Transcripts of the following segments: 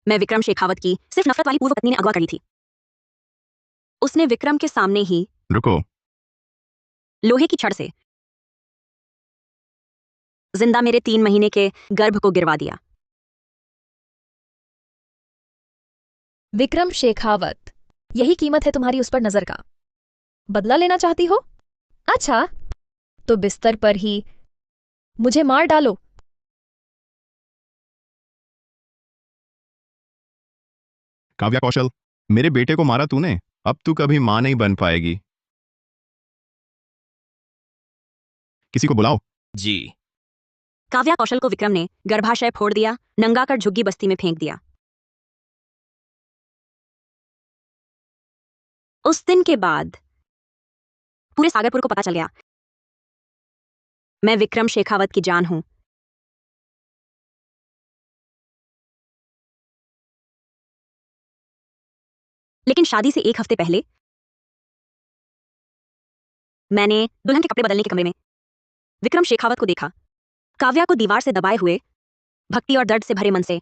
मैं विक्रम शेखावत की सिर्फ नफरत वाली पूर्व पत्नी ने अगवा कर ली थी। उसने विक्रम के सामने ही रुको। लोहे की छड़ से जिंदा मेरे 3 महीने के गर्भ को गिरवा दिया। विक्रम शेखावत, यही कीमत है तुम्हारी उस पर नजर का? बदला लेना चाहती हो? अच्छा, तो बिस्तर पर ही मुझे मार डालो। काव्या कौशल, मेरे बेटे को मारा तूने, अब तू कभी मां नहीं बन पाएगी। किसी को बुलाओ। जी। काव्या कौशल को विक्रम ने गर्भाशय फोड़ दिया, नंगा कर झुग्गी बस्ती में फेंक दिया। उस दिन के बाद पूरे सागरपुर को पता चल गया मैं विक्रम शेखावत की जान हूं। लेकिन शादी से 1 हफ्ते पहले मैंने दुल्हन के कपड़े बदलने के कमरे में विक्रम शेखावत को देखा, काव्या को दीवार से दबाए हुए, भक्ति और दर्द से भरे मन से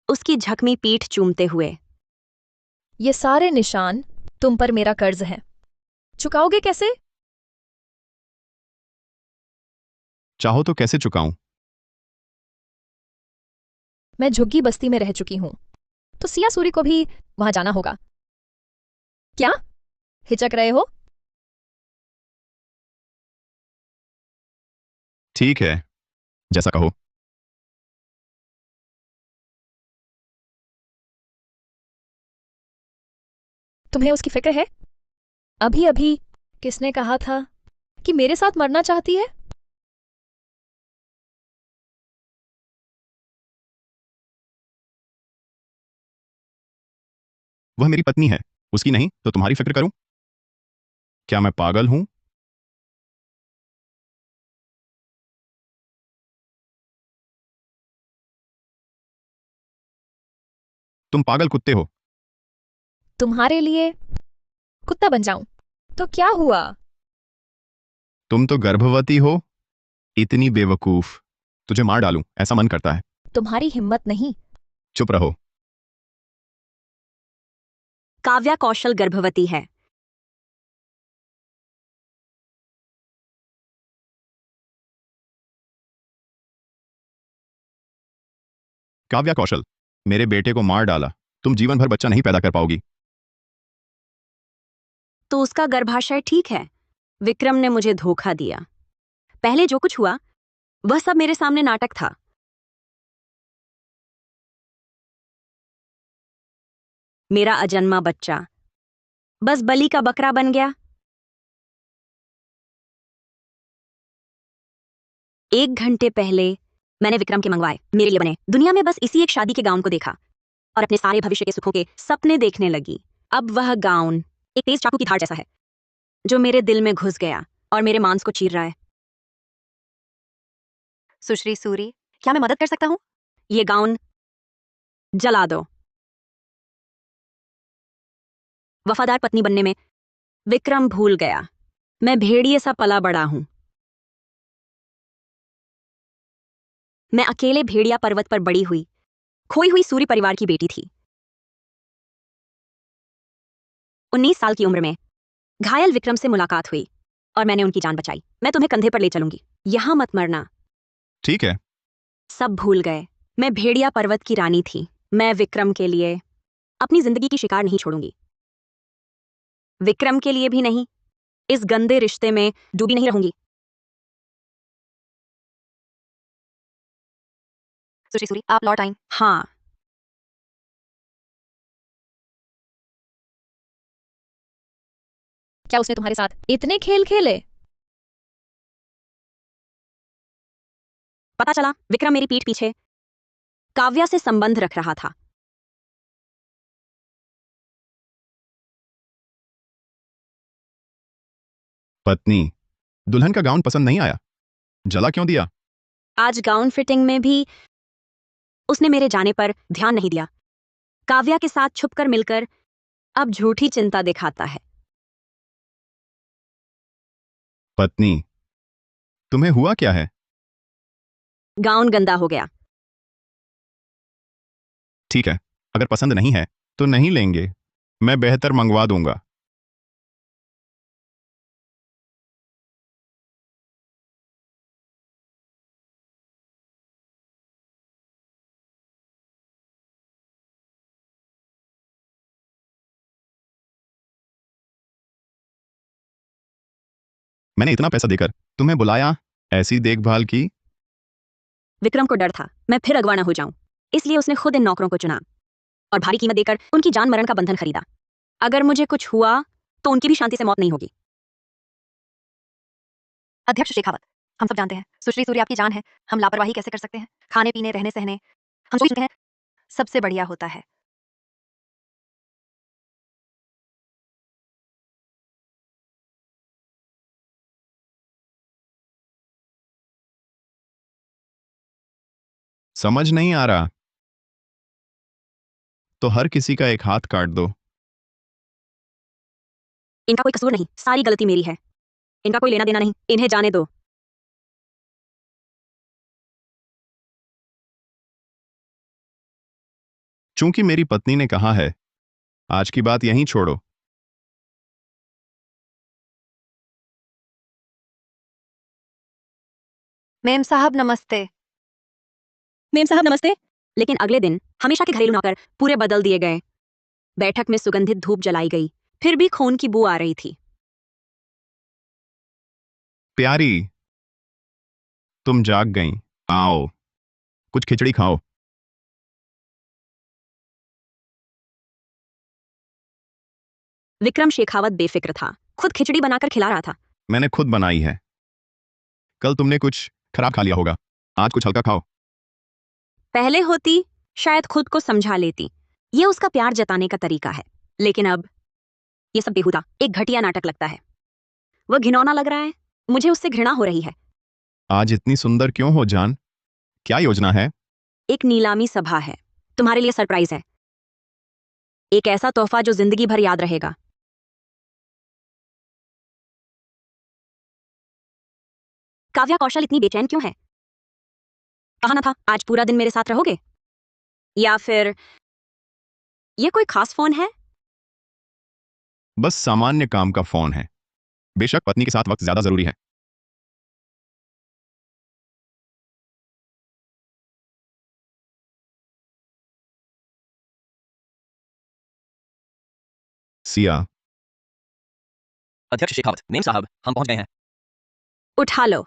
उसकी झकमी पीठ चूमते हुए। ये सारे निशान तुम पर मेरा कर्ज है, चुकाओगे कैसे? चाहो तो कैसे चुकाऊं? मैं झुग्गी बस्ती में रह चुकी हूं, तो सिया सूरी को भी वहां जाना होगा। क्या हिचक रहे हो? ठीक है, जैसा कहो। तुम्हें उसकी फिक्र है? अभी अभी किसने कहा था कि मेरे साथ मरना चाहती है? वह मेरी पत्नी है, उसकी नहीं तो तुम्हारी फिक्र करूं? क्या मैं पागल हूं? तुम पागल कुत्ते हो। तुम्हारे लिए कुत्ता बन जाऊं तो क्या हुआ? तुम तो गर्भवती हो। इतनी बेवकूफ। तुझे मार डालूं ऐसा मन करता है। तुम्हारी हिम्मत नहीं। चुप रहो। काव्या कौशल गर्भवती है। काव्या कौशल, मेरे बेटे को मार डाला, तुम जीवन भर बच्चा नहीं पैदा कर पाओगी। तो उसका गर्भाशय ठीक है। विक्रम ने मुझे धोखा दिया। पहले जो कुछ हुआ वह सब मेरे सामने नाटक था। मेरा अजन्मा बच्चा बस बलि का बकरा बन गया। 1 घंटे पहले मैंने विक्रम के मंगवाए मेरे लिए बने दुनिया में बस इसी एक शादी के गाउन को देखा और अपने सारे भविष्य के सुखों के सपने देखने लगी। अब वह गाउन एक तेज चाकू की धार जैसा है जो मेरे दिल में घुस गया और मेरे मांस को चीर रहा है। सुश्री सूरी, क्या मैं मदद कर सकता हूं? ये गाउन जला दो। वफादार पत्नी बनने में विक्रम भूल गया मैं भेड़िए सा पला बड़ा हूं। मैं अकेले भेड़िया पर्वत पर बड़ी हुई, खोई हुई सूरी परिवार की बेटी थी। 19 साल की उम्र में घायल विक्रम से मुलाकात हुई और मैंने उनकी जान बचाई। मैं तुम्हें कंधे पर ले चलूंगी, यहां मत मरना। ठीक है। सब भूल गए मैं भेड़िया पर्वत की रानी थी। मैं विक्रम के लिए अपनी जिंदगी की शिकार नहीं छोड़ूंगी। विक्रम के लिए भी नहीं। इस गंदे रिश्ते में डूबी नहीं रहूंगी। सुश्री सूरी, आप लौट आईं। हाँ। क्या उसने तुम्हारे साथ इतने खेल खेले? पता चला विक्रम मेरी पीठ पीछे काव्या से संबंध रख रहा था। पत्नी, दुल्हन का गाउन पसंद नहीं आया, जला क्यों दिया? आज गाउन फिटिंग में भी उसने मेरे जाने पर ध्यान नहीं दिया। काव्या के साथ छुपकर मिलकर अब झूठी चिंता दिखाता है। पत्नी, तुम्हें हुआ क्या है? गाउन गंदा हो गया। ठीक है, अगर पसंद नहीं है तो नहीं लेंगे, मैं बेहतर मंगवा दूंगा। मैंने इतना पैसा देकर तुम्हें बुलाया, ऐसी देखभाल की। विक्रम को डर था मैं फिर अगवा न हो जाऊं, इसलिए उसने खुद इन नौकरों को चुना और भारी कीमत देकर उनकी जान मरण का बंधन खरीदा। अगर मुझे कुछ हुआ तो उनकी भी शांति से मौत नहीं होगी। अध्यक्ष शेखावत, हम सब जानते हैं सुश्री सूर्य आपकी जान है। हम लापरवाही कैसे कर सकते हैं? खाने पीने रहने सहने हम सोचते हैं सबसे बढ़िया होता है। समझ नहीं आ रहा तो हर किसी का एक हाथ काट दो। इनका कोई कसूर नहीं, सारी गलती मेरी है। इनका कोई लेना देना नहीं, इन्हें जाने दो। चूंकि मेरी पत्नी ने कहा है, आज की बात यहीं छोड़ो। मेम साहब नमस्ते। मेम साहब नमस्ते। लेकिन अगले दिन हमेशा के घरेलू नौकर पूरे बदल दिए गए। बैठक में सुगंधित धूप जलाई गई, फिर भी खून की बू आ रही थी। प्यारी, तुम जाग गई। आओ, कुछ खिचड़ी खाओ। विक्रम शेखावत बेफिक्र था, खुद खिचड़ी बनाकर खिला रहा था। मैंने खुद बनाई है। कल तुमने कुछ खराब खा लिया होगा, आज कुछ हल्का खाओ। पहले होती शायद खुद को समझा लेती, ये उसका प्यार जताने का तरीका है। लेकिन अब ये सब बेहुदा, एक घटिया नाटक लगता है। वह घिनौना लग रहा है, मुझे उससे घृणा हो रही है। आज इतनी सुंदर क्यों हो जान? क्या योजना है? एक नीलामी सभा है, तुम्हारे लिए सरप्राइज है। एक ऐसा तोहफा जो जिंदगी भर याद रहेगा। काव्या कौशल इतनी बेचैन क्यों है? कहा ना था आज पूरा दिन मेरे साथ रहोगे? या फिर ये कोई खास फोन है? बस सामान्य काम का फोन है। बेशक पत्नी के साथ वक्त ज्यादा जरूरी है। सिया, अध्यक्ष शेखावत, मेम साहब, हम पहुंच गए हैं। उठा लो।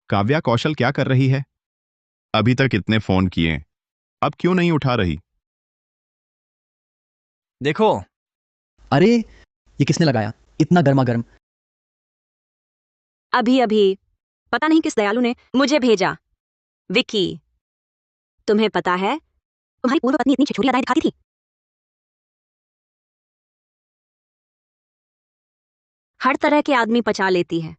काव्या कौशल क्या कर रही है? अभी तक इतने फोन किए, अब क्यों नहीं उठा रही? देखो, अरे ये किसने लगाया इतना गर्मा गर्म? अभी अभी पता नहीं किस दयालु ने मुझे भेजा। विक्की, तुम्हें पता है तुम्हारी पूर्व पत्नी इतनी छिछोरी अदाएं दिखाती थी। हर तरह के आदमी पचा लेती है।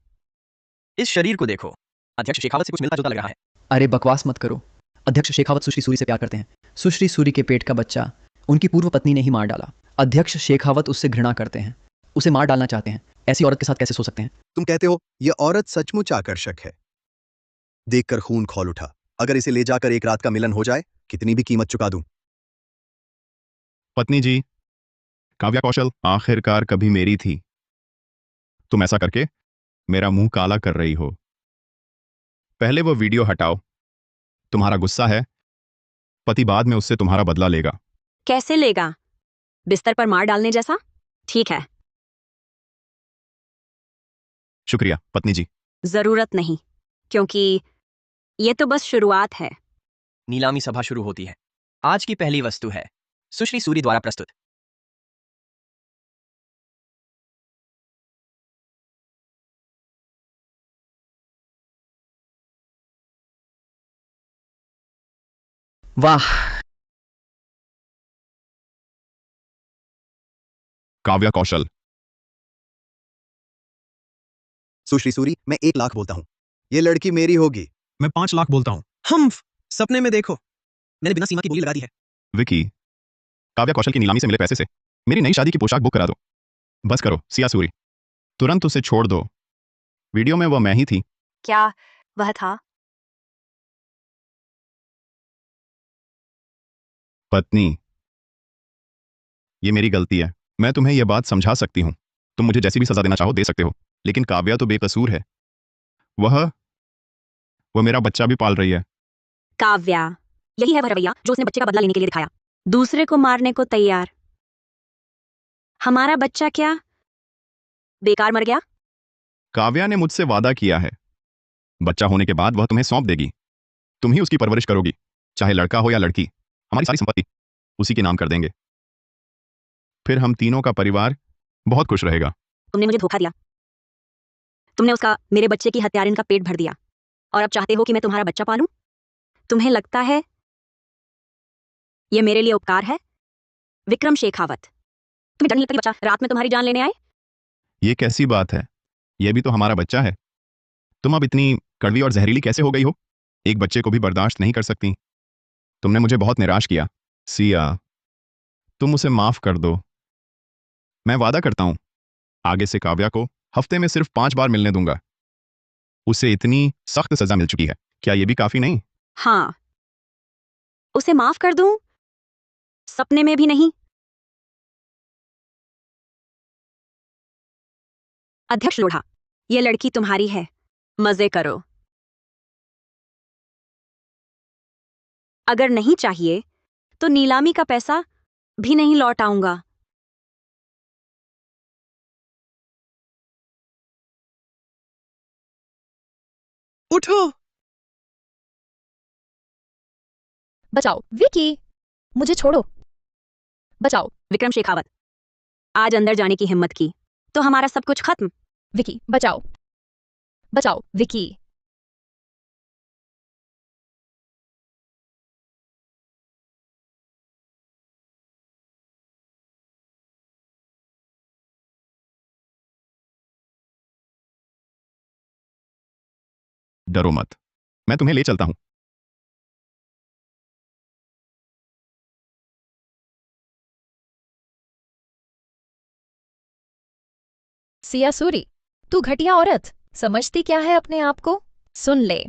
इस शरीर को देखो, अध्यक्ष शेखावत से कुछ मिलता जुलता लग रहा है। अरे बकवास मत करो। अध्यक्ष शेखावत सुश्री सूरी से प्यार करते हैं। सुश्री सूरी के पेट का बच्चा उनकी पूर्व पत्नी ने ही मार डाला। अध्यक्ष शेखावत उससे घृणा करते हैं, उसे मार डालना चाहते हैं। ऐसी औरत के साथ कैसे सो सकते हैं? तुम कहते हो यह औरत सचमुच आकर्षक है। देखकर खून खौल उठा। अगर इसे ले जाकर एक रात का मिलन हो जाए, कितनी भी कीमत चुका दूं। पत्नी जी, काव्या कौशल आखिरकार कभी मेरी थी। तुम ऐसा करके मेरा मुंह काला कर रही हो। पहले वो वीडियो हटाओ। तुम्हारा गुस्सा है, पति बाद में उससे तुम्हारा बदला लेगा। कैसे लेगा? बिस्तर पर मार डालने जैसा? ठीक है, शुक्रिया पत्नी जी। जरूरत नहीं, क्योंकि ये तो बस शुरुआत है। नीलामी सभा शुरू होती है। आज की पहली वस्तु है सुश्री सूरी द्वारा प्रस्तुत। वाह, काव्या कौशल। सुश्री सूरी, मैं 1 लाख बोलता हूं, ये लड़की मेरी होगी। मैं 5 लाख बोलता हूँ। हम सपने में देखो, मैंने बिना सीमा की बोली लगा दी है। विकी, काव्या कौशल की नीलामी से मिले पैसे से मेरी नई शादी की पोशाक बुक करा दो। बस करो सिया सूरी, तुरंत उसे छोड़ दो। वीडियो में वह मैं ही थी। क्या वह था? पत्नी, ये मेरी गलती है। मैं तुम्हें यह बात समझा सकती हूँ। तुम मुझे जैसी भी सजा देना चाहो दे सकते हो, लेकिन काव्या तो बेकसूर है। वह वह मेरा बच्चा भी पाल रही है। काव्या, यही है वह रवैया जो उसने बच्चे का बदला लेने के लिए दिखाया। दूसरे को मारने को तैयार। हमारा बच्चा क्या बेकार मर गया? काव्या ने मुझसे वादा किया है, बच्चा होने के बाद वह तुम्हें सौंप देगी। तुम ही उसकी परवरिश करोगी, चाहे लड़का हो या लड़की। हमारी सारी संपत्ति उसी के नाम कर देंगे। फिर हम तीनों का परिवार बहुत खुश रहेगा। तुमने मुझे धोखा दिया। तुमने उसका, मेरे बच्चे की हत्यारिन का पेट भर दिया, और अब चाहते हो कि मैं तुम्हारा बच्चा पालूं? तुम्हें लगता है यह मेरे लिए उपकार है? विक्रम शेखावत, तुम्हें डर नहीं लगता कि बच्चा रात में तुम्हारी जान लेने आए? ये कैसी बात है? यह भी तो हमारा बच्चा है। तुम अब इतनी कड़वी और जहरीली कैसे हो गई हो? एक बच्चे को भी बर्दाश्त नहीं कर सकती। तुमने मुझे बहुत निराश किया। सिया, तुम उसे माफ कर दो। मैं वादा करता हूं, आगे से काव्या को हफ्ते में सिर्फ 5 बार मिलने दूंगा। उसे इतनी सख्त सजा मिल चुकी है, क्या यह भी काफी नहीं? हाँ, उसे माफ कर दूं? सपने में भी नहीं। अध्यक्ष लोढ़ा, यह लड़की तुम्हारी है, मजे करो। अगर नहीं चाहिए तो नीलामी का पैसा भी नहीं लौटाऊंगा। उठो। बचाओ विकी, मुझे छोड़ो। बचाओ विक्रम शेखावत, आज अंदर जाने की हिम्मत की तो हमारा सब कुछ खत्म। विकी, बचाओ। बचाओ विकी। डरो मत, मैं तुम्हें ले चलता हूं। सिया सूरी, तू घटिया औरत, समझती क्या है अपने आप को? सुन ले,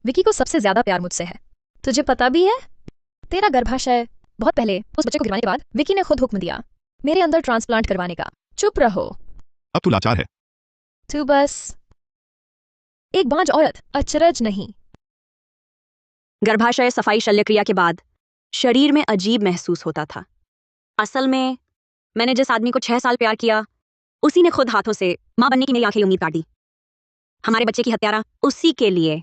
विकी को सबसे ज्यादा प्यार मुझसे है, तुझे पता भी है? तेरा गर्भाशय बहुत पहले उस बच्चे को गिरवाने के बाद विकी ने खुद हुक्म दिया मेरे अंदर ट्रांसप्लांट करवाने का। चुप रहो। अब तू लाचार है। तू बस एक बांझ औरत, अचरज नहीं। गर्भाशय सफाई शल्यक्रिया के बाद शरीर में अजीब महसूस होता था। असल में मैंने जिस आदमी को 6 साल प्यार किया, उसी ने खुद हाथों से मां बनने की मेरी आंखें उम्मीद काट दी। हमारे बच्चे की हत्यारा उसी के लिए।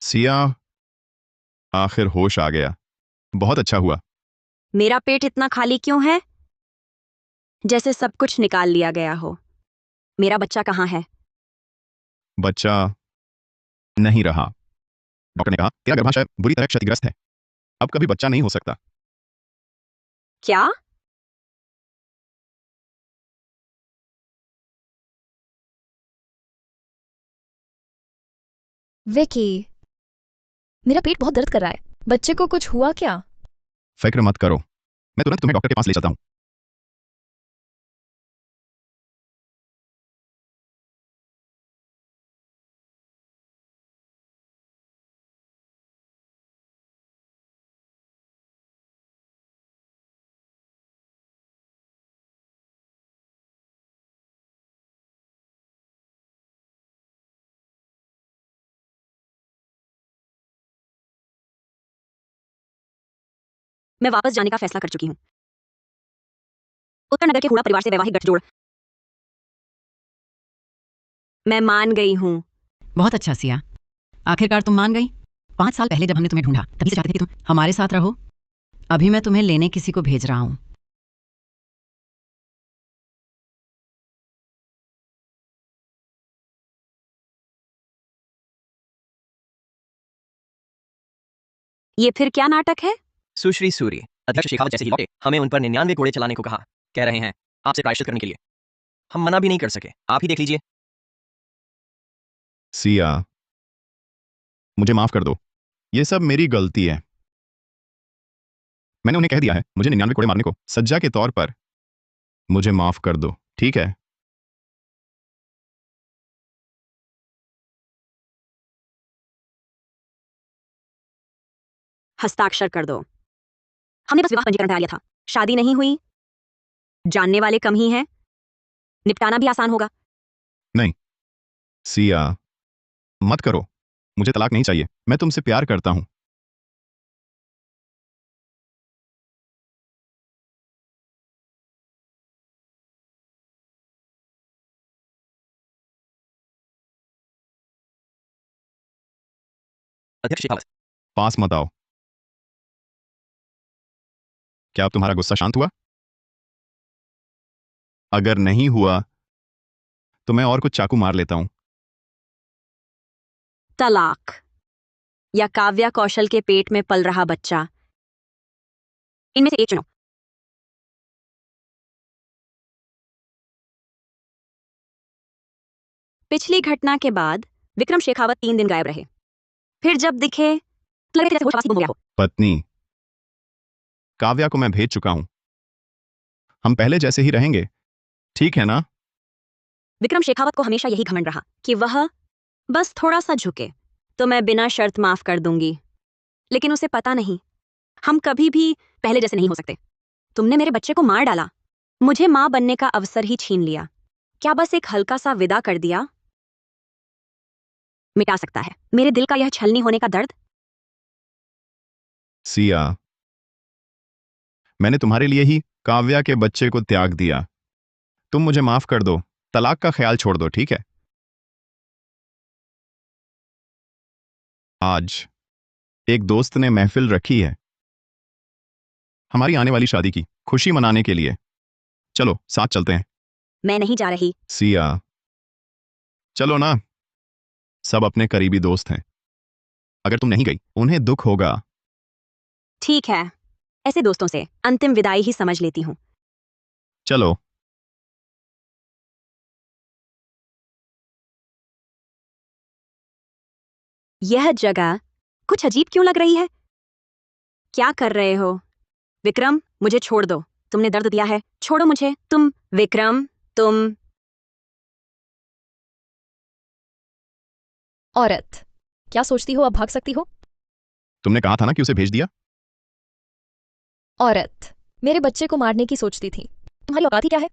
सिया, आखिर होश आ गया। बहुत अच्छा हुआ। मेरा पेट इतना खाली क्यों है? जैसे सब कुछ निकाल लिया गया हो। मेरा बच्चा कहाँ है? बच्चा नहीं रहा। डॉक्टर ने कहा तेरा गर्भाशय बुरी तरह क्षतिग्रस्त है, अब कभी बच्चा नहीं हो सकता। क्या? विकी, मेरा पेट बहुत दर्द कर रहा है। बच्चे को कुछ हुआ क्या? फिक्र मत करो, मैं तुरंत तुम्हें डॉक्टर के पास ले चलता हूं। मैं वापस जाने का फैसला कर चुकी हूँ। उत्तर नगर के हुड़ा परिवार से वैवाहिक गठजोड़ मैं मान गई हूँ। बहुत अच्छा सिया, आखिरकार तुम मान गई। 5 साल पहले जब हमने तुम्हें ढूंढा तभी से चाहते थे कि तुम हमारे साथ रहो। अभी मैं तुम्हें लेने किसी को भेज रहा हूँ। ये फिर क्या नाटक है? सुश्री सूरी, अध्यक्ष शेखावत जैसे ही लौटे, हमें उन पर 99 कोड़े चलाने को कहा। कह रहे हैं आपसे प्रायश्चित करने के लिए। हम मना भी नहीं कर सके, आप ही देख लीजिए। सिया, मुझे माफ कर दो, ये सब मेरी गलती है। मैंने उन्हें कह दिया है मुझे 99 कोड़े मारने को, सज्जा के तौर पर। मुझे माफ कर दो, ठीक है? हस्ताक्षर कर दो। हमने बस विवाह पंजीकरण करा लिया था, शादी नहीं हुई। जानने वाले कम ही हैं, निपटाना भी आसान होगा। नहीं सिया, मत करो। मुझे तलाक नहीं चाहिए। मैं तुमसे प्यार करता हूं। अध्यक्ष शेखावत। पास मत आओ। क्या अब तुम्हारा गुस्सा शांत हुआ? अगर नहीं हुआ तो मैं और कुछ चाकू मार लेता हूं। तलाक या काव्या कौशल के पेट में पल रहा बच्चा, इनमें से एक चुनो। पिछली घटना के बाद विक्रम शेखावत 3 दिन गायब रहे। फिर जब दिखे तो लगे जैसे होशवासी गुम हो गया हो। पत्नी, काव्या को मैं भेज चुका हूं। हम पहले जैसे ही रहेंगे, ठीक है ना? विक्रम शेखावत को हमेशा यही घमंड रहा कि वह बस थोड़ा सा झुके तो मैं बिना शर्त माफ कर दूंगी। लेकिन उसे पता नहीं, हम कभी भी पहले जैसे नहीं हो सकते। तुमने मेरे बच्चे को मार डाला, मुझे मां बनने का अवसर ही छीन लिया। क्या बस एक हल्का सा विदा कर दिया मिटा सकता है मेरे दिल का यह छलनी होने का दर्द? सिया, मैंने तुम्हारे लिए ही काव्या के बच्चे को त्याग दिया। तुम मुझे माफ कर दो। तलाक का ख्याल छोड़ दो, ठीक है? आज एक दोस्त ने महफिल रखी है हमारी आने वाली शादी की खुशी मनाने के लिए। चलो साथ चलते हैं। मैं नहीं जा रही। सिया, चलो ना। सब अपने करीबी दोस्त हैं। अगर तुम नहीं गई उन्हें दुख होगा। ठीक है, ऐसे दोस्तों से अंतिम विदाई ही समझ लेती हूं। चलो। यह जगह कुछ अजीब क्यों लग रही है? क्या कर रहे हो? विक्रम, मुझे छोड़ दो। तुमने दर्द दिया है, छोड़ो मुझे। विक्रम, तुम। औरत, क्या सोचती हो अब भाग सकती हो? तुमने कहा था ना कि उसे भेज दिया। औरत, मेरे बच्चे को मारने की सोचती थी। तुम्हारी औकात ही क्या है?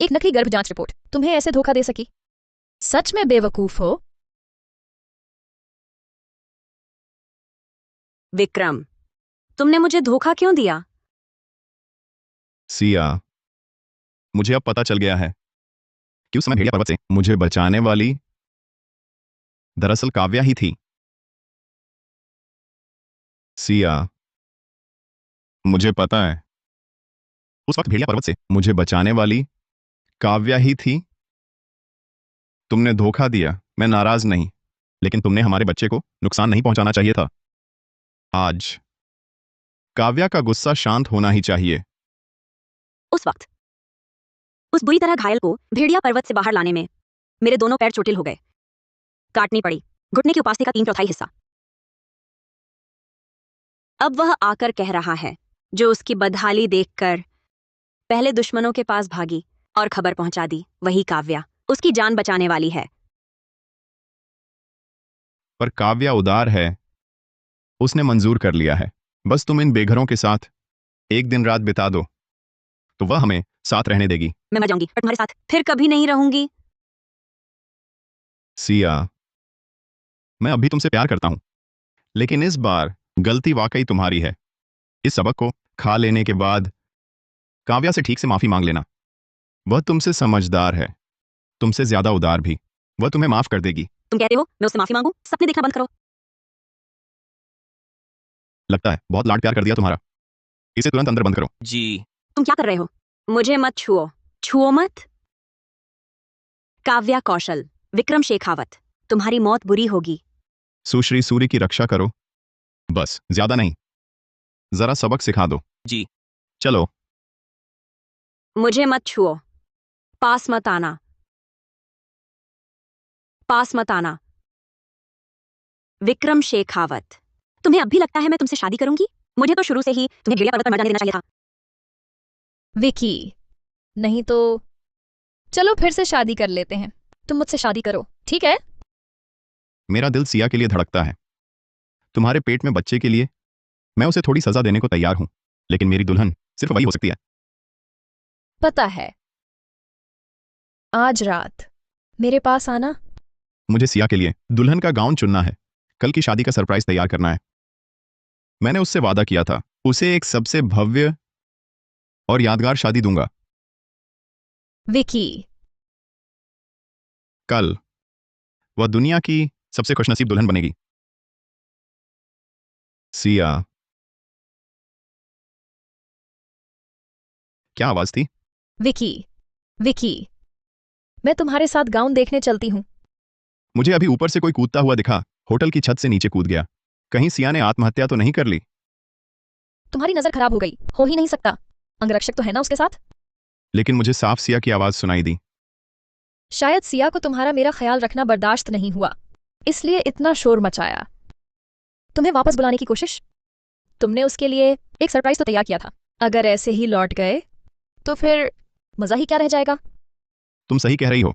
एक नकली गर्भ जांच रिपोर्ट तुम्हें ऐसे धोखा दे सकी? सच में बेवकूफ हो। विक्रम, तुमने मुझे धोखा क्यों दिया? सिया, मुझे अब पता चल गया है कि उस समय भेड़िया पर्वत से मुझे बचाने वाली दरअसल काव्या ही थी। सिया, मुझे पता है उस वक्त भेड़िया पर्वत से मुझे बचाने वाली काव्या ही थी। तुमने धोखा दिया, मैं नाराज नहीं, लेकिन तुमने हमारे बच्चे को नुकसान नहीं पहुंचाना चाहिए था। आज काव्या का गुस्सा शांत होना ही चाहिए। उस वक्त उस बुरी तरह घायल को भेड़िया पर्वत से बाहर लाने में मेरे दोनों पैर चोटिल हो गए। काटनी पड़ी घुटने की उपास्थि का 3/4 हिस्सा। अब वह आकर कह रहा है जो उसकी बदहाली देखकर पहले दुश्मनों के पास भागी और खबर पहुंचा दी, वही काव्या उसकी जान बचाने वाली है। पर काव्या उदार है, उसने मंजूर कर लिया है। बस तुम इन बेघरों के साथ एक दिन रात बिता दो तो वह हमें साथ रहने देगी। मैं मर जाऊंगी पर तुम्हारे साथ फिर कभी नहीं रहूंगी। सिया, मैं अभी तुमसे प्यार करता हूं, लेकिन इस बार गलती वाकई तुम्हारी है। इस सबक को खा लेने के बाद काव्या से ठीक से माफी मांग लेना। वह तुमसे समझदार है, तुमसे ज्यादा उदार भी। वह तुम्हें माफ कर देगी। तुम कहते हो मैं उससे माफी मांगू? सपने देखना बंद करो। लगता है बहुत लाड प्यार कर दिया तुम्हारा। इसे तुरंत अंदर बंद करो। जी। तुम क्या कर रहे हो? मुझे मत छुओ, छुओ मत। काव्या कौशल, विक्रम शेखावत, तुम्हारी मौत बुरी होगी। सुश्री सूरी की रक्षा करो, बस ज्यादा नहीं। जरा सबक सिखा दो। जी। चलो। मुझे मत छुओ, पास मत आना, पास मत आना। विक्रम शेखावत, तुम्हें अब भी लगता है मैं तुमसे शादी करूंगी? मुझे तो शुरू से ही तुम्हें भेड़िया पर्वत पर मर जाने देना चाहिए था। विकी, नहीं तो चलो फिर से शादी कर लेते हैं। तुम मुझसे शादी करो, ठीक है? मेरा दिल सिया के लिए धड़कता है, तुम्हारे पेट में बच्चे के लिए। मैं उसे थोड़ी सजा देने को तैयार हूं, लेकिन मेरी दुल्हन सिर्फ वही हो सकती है। पता है, आज रात मेरे पास आना। मुझे सिया के लिए दुल्हन का गाउन चुनना है, कल की शादी का सरप्राइज तैयार करना है। मैंने उससे वादा किया था, उसे एक सबसे भव्य और यादगार शादी दूंगा। विकी, कल वह दुनिया की सबसे खुशनसीब दुल्हन बनेगी। सिया। क्या आवाज थी? विकी, विकी, मैं तुम्हारे साथ गाउन देखने चलती हूँ। मुझे अभी ऊपर से कोई कूदता हुआ दिखा, होटल की छत से नीचे कूद गया। कहीं सिया ने आत्महत्या तो नहीं कर ली? तुम्हारी नजर खराब हो गई, हो ही नहीं सकता। अंगरक्षक तो है ना उसके साथ? लेकिन मुझे साफ सिया की आवाज सुनाई दी। शायद सिया को तुम्हारा मेरा ख्याल रखना बर्दाश्त नहीं हुआ, इसलिए इतना शोर मचाया। तुम्हें वापस बुलाने की कोशिश। तुमने उसके लिए एक सरप्राइज तो तैयार किया था। अगर ऐसे ही लौट गए तो फिर मजा ही क्या रह जाएगा? तुम सही कह रही हो।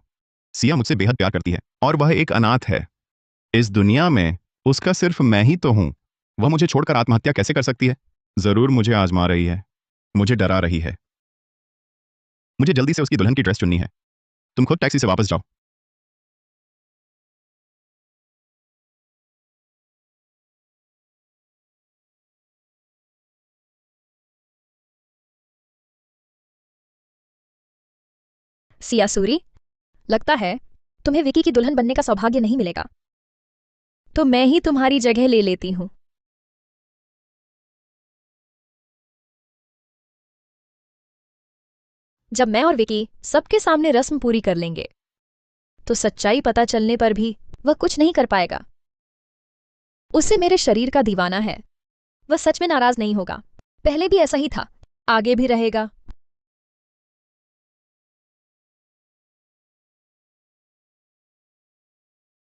सिया मुझसे बेहद प्यार करती है और वह एक अनाथ है। इस दुनिया में उसका सिर्फ मैं ही तो हूं। वह मुझे छोड़कर आत्महत्या कैसे कर सकती है? जरूर मुझे आजमा रही है, मुझे डरा रही है। मुझे जल्दी से उसकी दुल्हन की ड्रेस चुननी है। तुम खुद टैक्सी से वापस जाओ। सिया सूरी, लगता है तुम्हें विकी की दुल्हन बनने का सौभाग्य नहीं मिलेगा, तो मैं ही तुम्हारी जगह ले लेती हूं। जब मैं और विकी सबके सामने रस्म पूरी कर लेंगे तो सच्चाई पता चलने पर भी वह कुछ नहीं कर पाएगा। उसे मेरे शरीर का दीवाना है। वह सच में नाराज नहीं होगा। पहले भी ऐसा ही था, आगे भी रहेगा।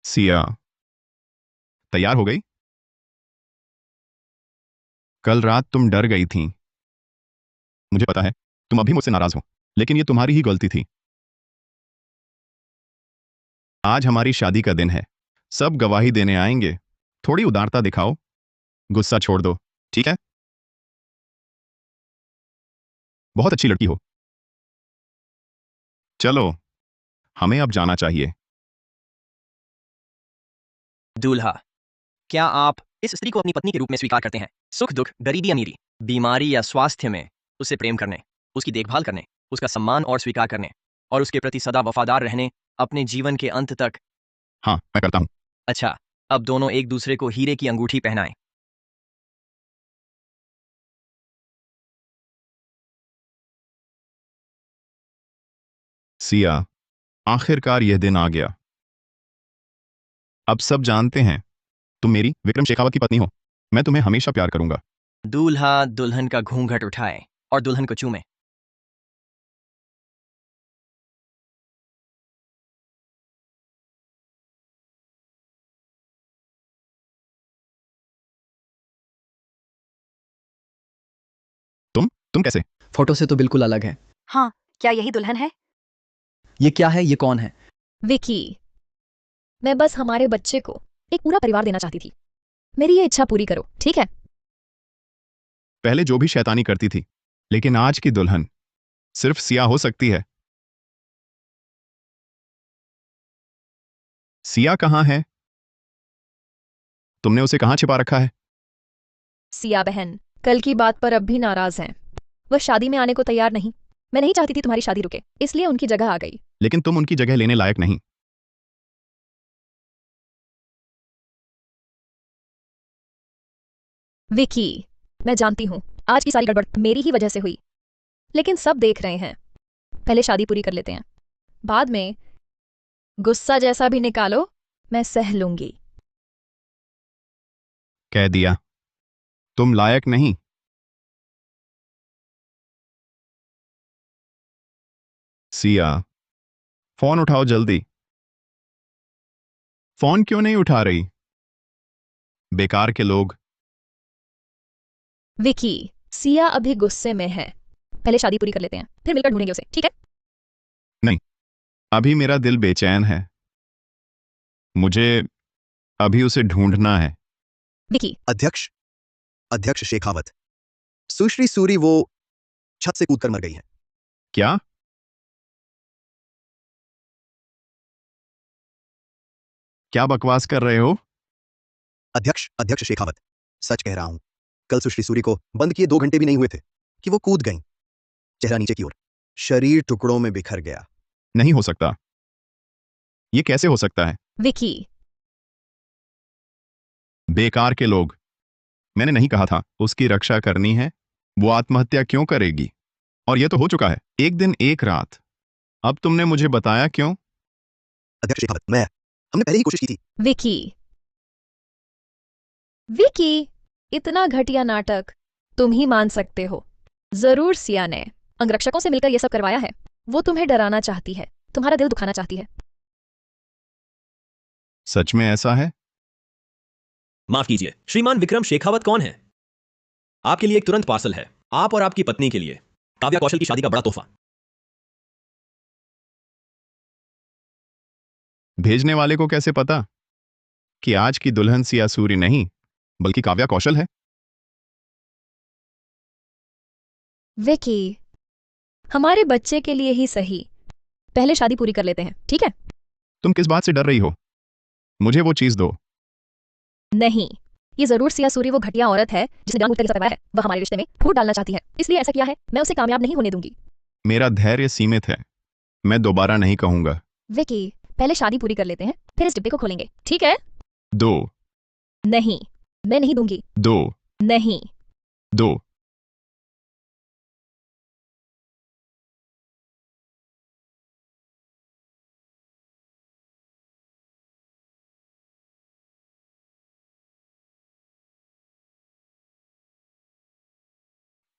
सिया, तैयार हो गई? कल रात तुम डर गई थी। मुझे पता है तुम अभी मुझसे नाराज हो, लेकिन ये तुम्हारी ही गलती थी। आज हमारी शादी का दिन है, सब गवाही देने आएंगे। थोड़ी उदारता दिखाओ, गुस्सा छोड़ दो, ठीक है? बहुत अच्छी लड़की हो। चलो, हमें अब जाना चाहिए। दूल्हा, क्या आप इस स्त्री को अपनी पत्नी के रूप में स्वीकार करते हैं? सुख दुख, गरीबी अमीरी, बीमारी या स्वास्थ्य में उसे प्रेम करने, उसकी देखभाल करने, उसका सम्मान और स्वीकार करने और उसके प्रति सदा वफादार रहने, अपने जीवन के अंत तक। हाँ, मैं करता हूं। अच्छा, अब दोनों एक दूसरे को हीरे की अंगूठी पहनाएं। सिया, आखिरकार यह दिन आ गया। अब सब जानते हैं तुम मेरी विक्रम शेखावत की पत्नी हो। मैं तुम्हें हमेशा प्यार करूंगा। दूल्हा दुल्हन का घूंघट उठाए और दुल्हन को चूमे। तुम कैसे? फोटो से तो बिल्कुल अलग है। हाँ, क्या यही दुल्हन है? ये क्या है? ये कौन है? विकी, मैं बस हमारे बच्चे को एक पूरा परिवार देना चाहती थी। मेरी ये इच्छा पूरी करो, ठीक है? पहले जो भी शैतानी करती थी, लेकिन आज की दुल्हन सिर्फ सिया हो सकती है। सिया कहाँ है? तुमने उसे कहाँ छिपा रखा है? सिया बहन कल की बात पर अब भी नाराज हैं। वह शादी में आने को तैयार नहीं। मैं नहीं चाहती थी तुम्हारी शादी रुके, इसलिए उनकी जगह आ गई। लेकिन तुम उनकी जगह लेने लायक नहीं। विकी, मैं जानती हूँ आज की सारी गड़बड़ मेरी ही वजह से हुई, लेकिन सब देख रहे हैं। पहले शादी पूरी कर लेते हैं, बाद में गुस्सा जैसा भी निकालो, मैं सह लूंगी। कह दिया, तुम लायक नहीं। सिया, फोन उठाओ जल्दी। फोन क्यों नहीं उठा रही? बेकार के लोग। विकी, सिया अभी गुस्से में है। पहले शादी पूरी कर लेते हैं, फिर मिलकर ढूंढेंगे उसे, ठीक है? अभी मेरा दिल बेचैन है। मुझे अभी उसे ढूंढना है। विकी, अध्यक्ष अध्यक्ष शेखावत, सुश्री सूरी वो छत से कूदकर मर गई है। क्या? क्या बकवास कर रहे हो? अध्यक्ष अध्यक्ष शेखावत, सच कह रहा हूं। कल सुश्री सूरी को बंद किए 2 घंटे भी नहीं हुए थे कि वो कूद गईं। चेहरा नीचे की ओर, शरीर टुकड़ों में बिखर गया। नहीं हो सकता। ये कैसे हो सकता है? विकी, बेकार के लोग। मैंने नहीं कहा था उसकी रक्षा करनी है? वो आत्महत्या क्यों करेगी? और ये तो हो चुका है, एक दिन एक रात। अब तुमने मुझे बताया क्यों? अध्यक्ष शेखावत, हमने पहले ही कोशिश की थी। विकी, विकी, इतना घटिया नाटक तुम ही मान सकते हो। जरूर सिया ने अंगरक्षकों से मिलकर यह सब करवाया है। वो तुम्हें डराना चाहती है, तुम्हारा दिल दुखाना चाहती है। सच में ऐसा है? माफ कीजिए, श्रीमान विक्रम शेखावत कौन है? आपके लिए एक तुरंत पार्सल है, आप और आपकी पत्नी के लिए। काव्या कौशल की शादी का बड़ा तोहफा। भेजने वाले को कैसे पता कि आज की दुल्हन सिया सूरी नहीं बल्कि काव्या कौशल है? विकी, हमारे बच्चे के लिए ही सही, पहले शादी पूरी कर लेते हैं, ठीक है? तुम किस बात से डर रही हो? मुझे वो चीज दो। नहीं, ये जरूर सिया सूरी वो घटिया औरत है जिसने जानबूझकर ये सब करवाया है। वह हमारे रिश्ते में फूट डालना चाहती है, इसलिए ऐसा किया है। मैं उसे कामयाब नहीं होने दूंगी। मेरा धैर्य सीमित है, मैं दोबारा नहीं कहूंगा। विकी, पहले शादी पूरी कर लेते हैं, फिर इस डिब्बे को खोलेंगे, ठीक है? दो। नहीं, मैं नहीं दूंगी। दो। नहीं। दो।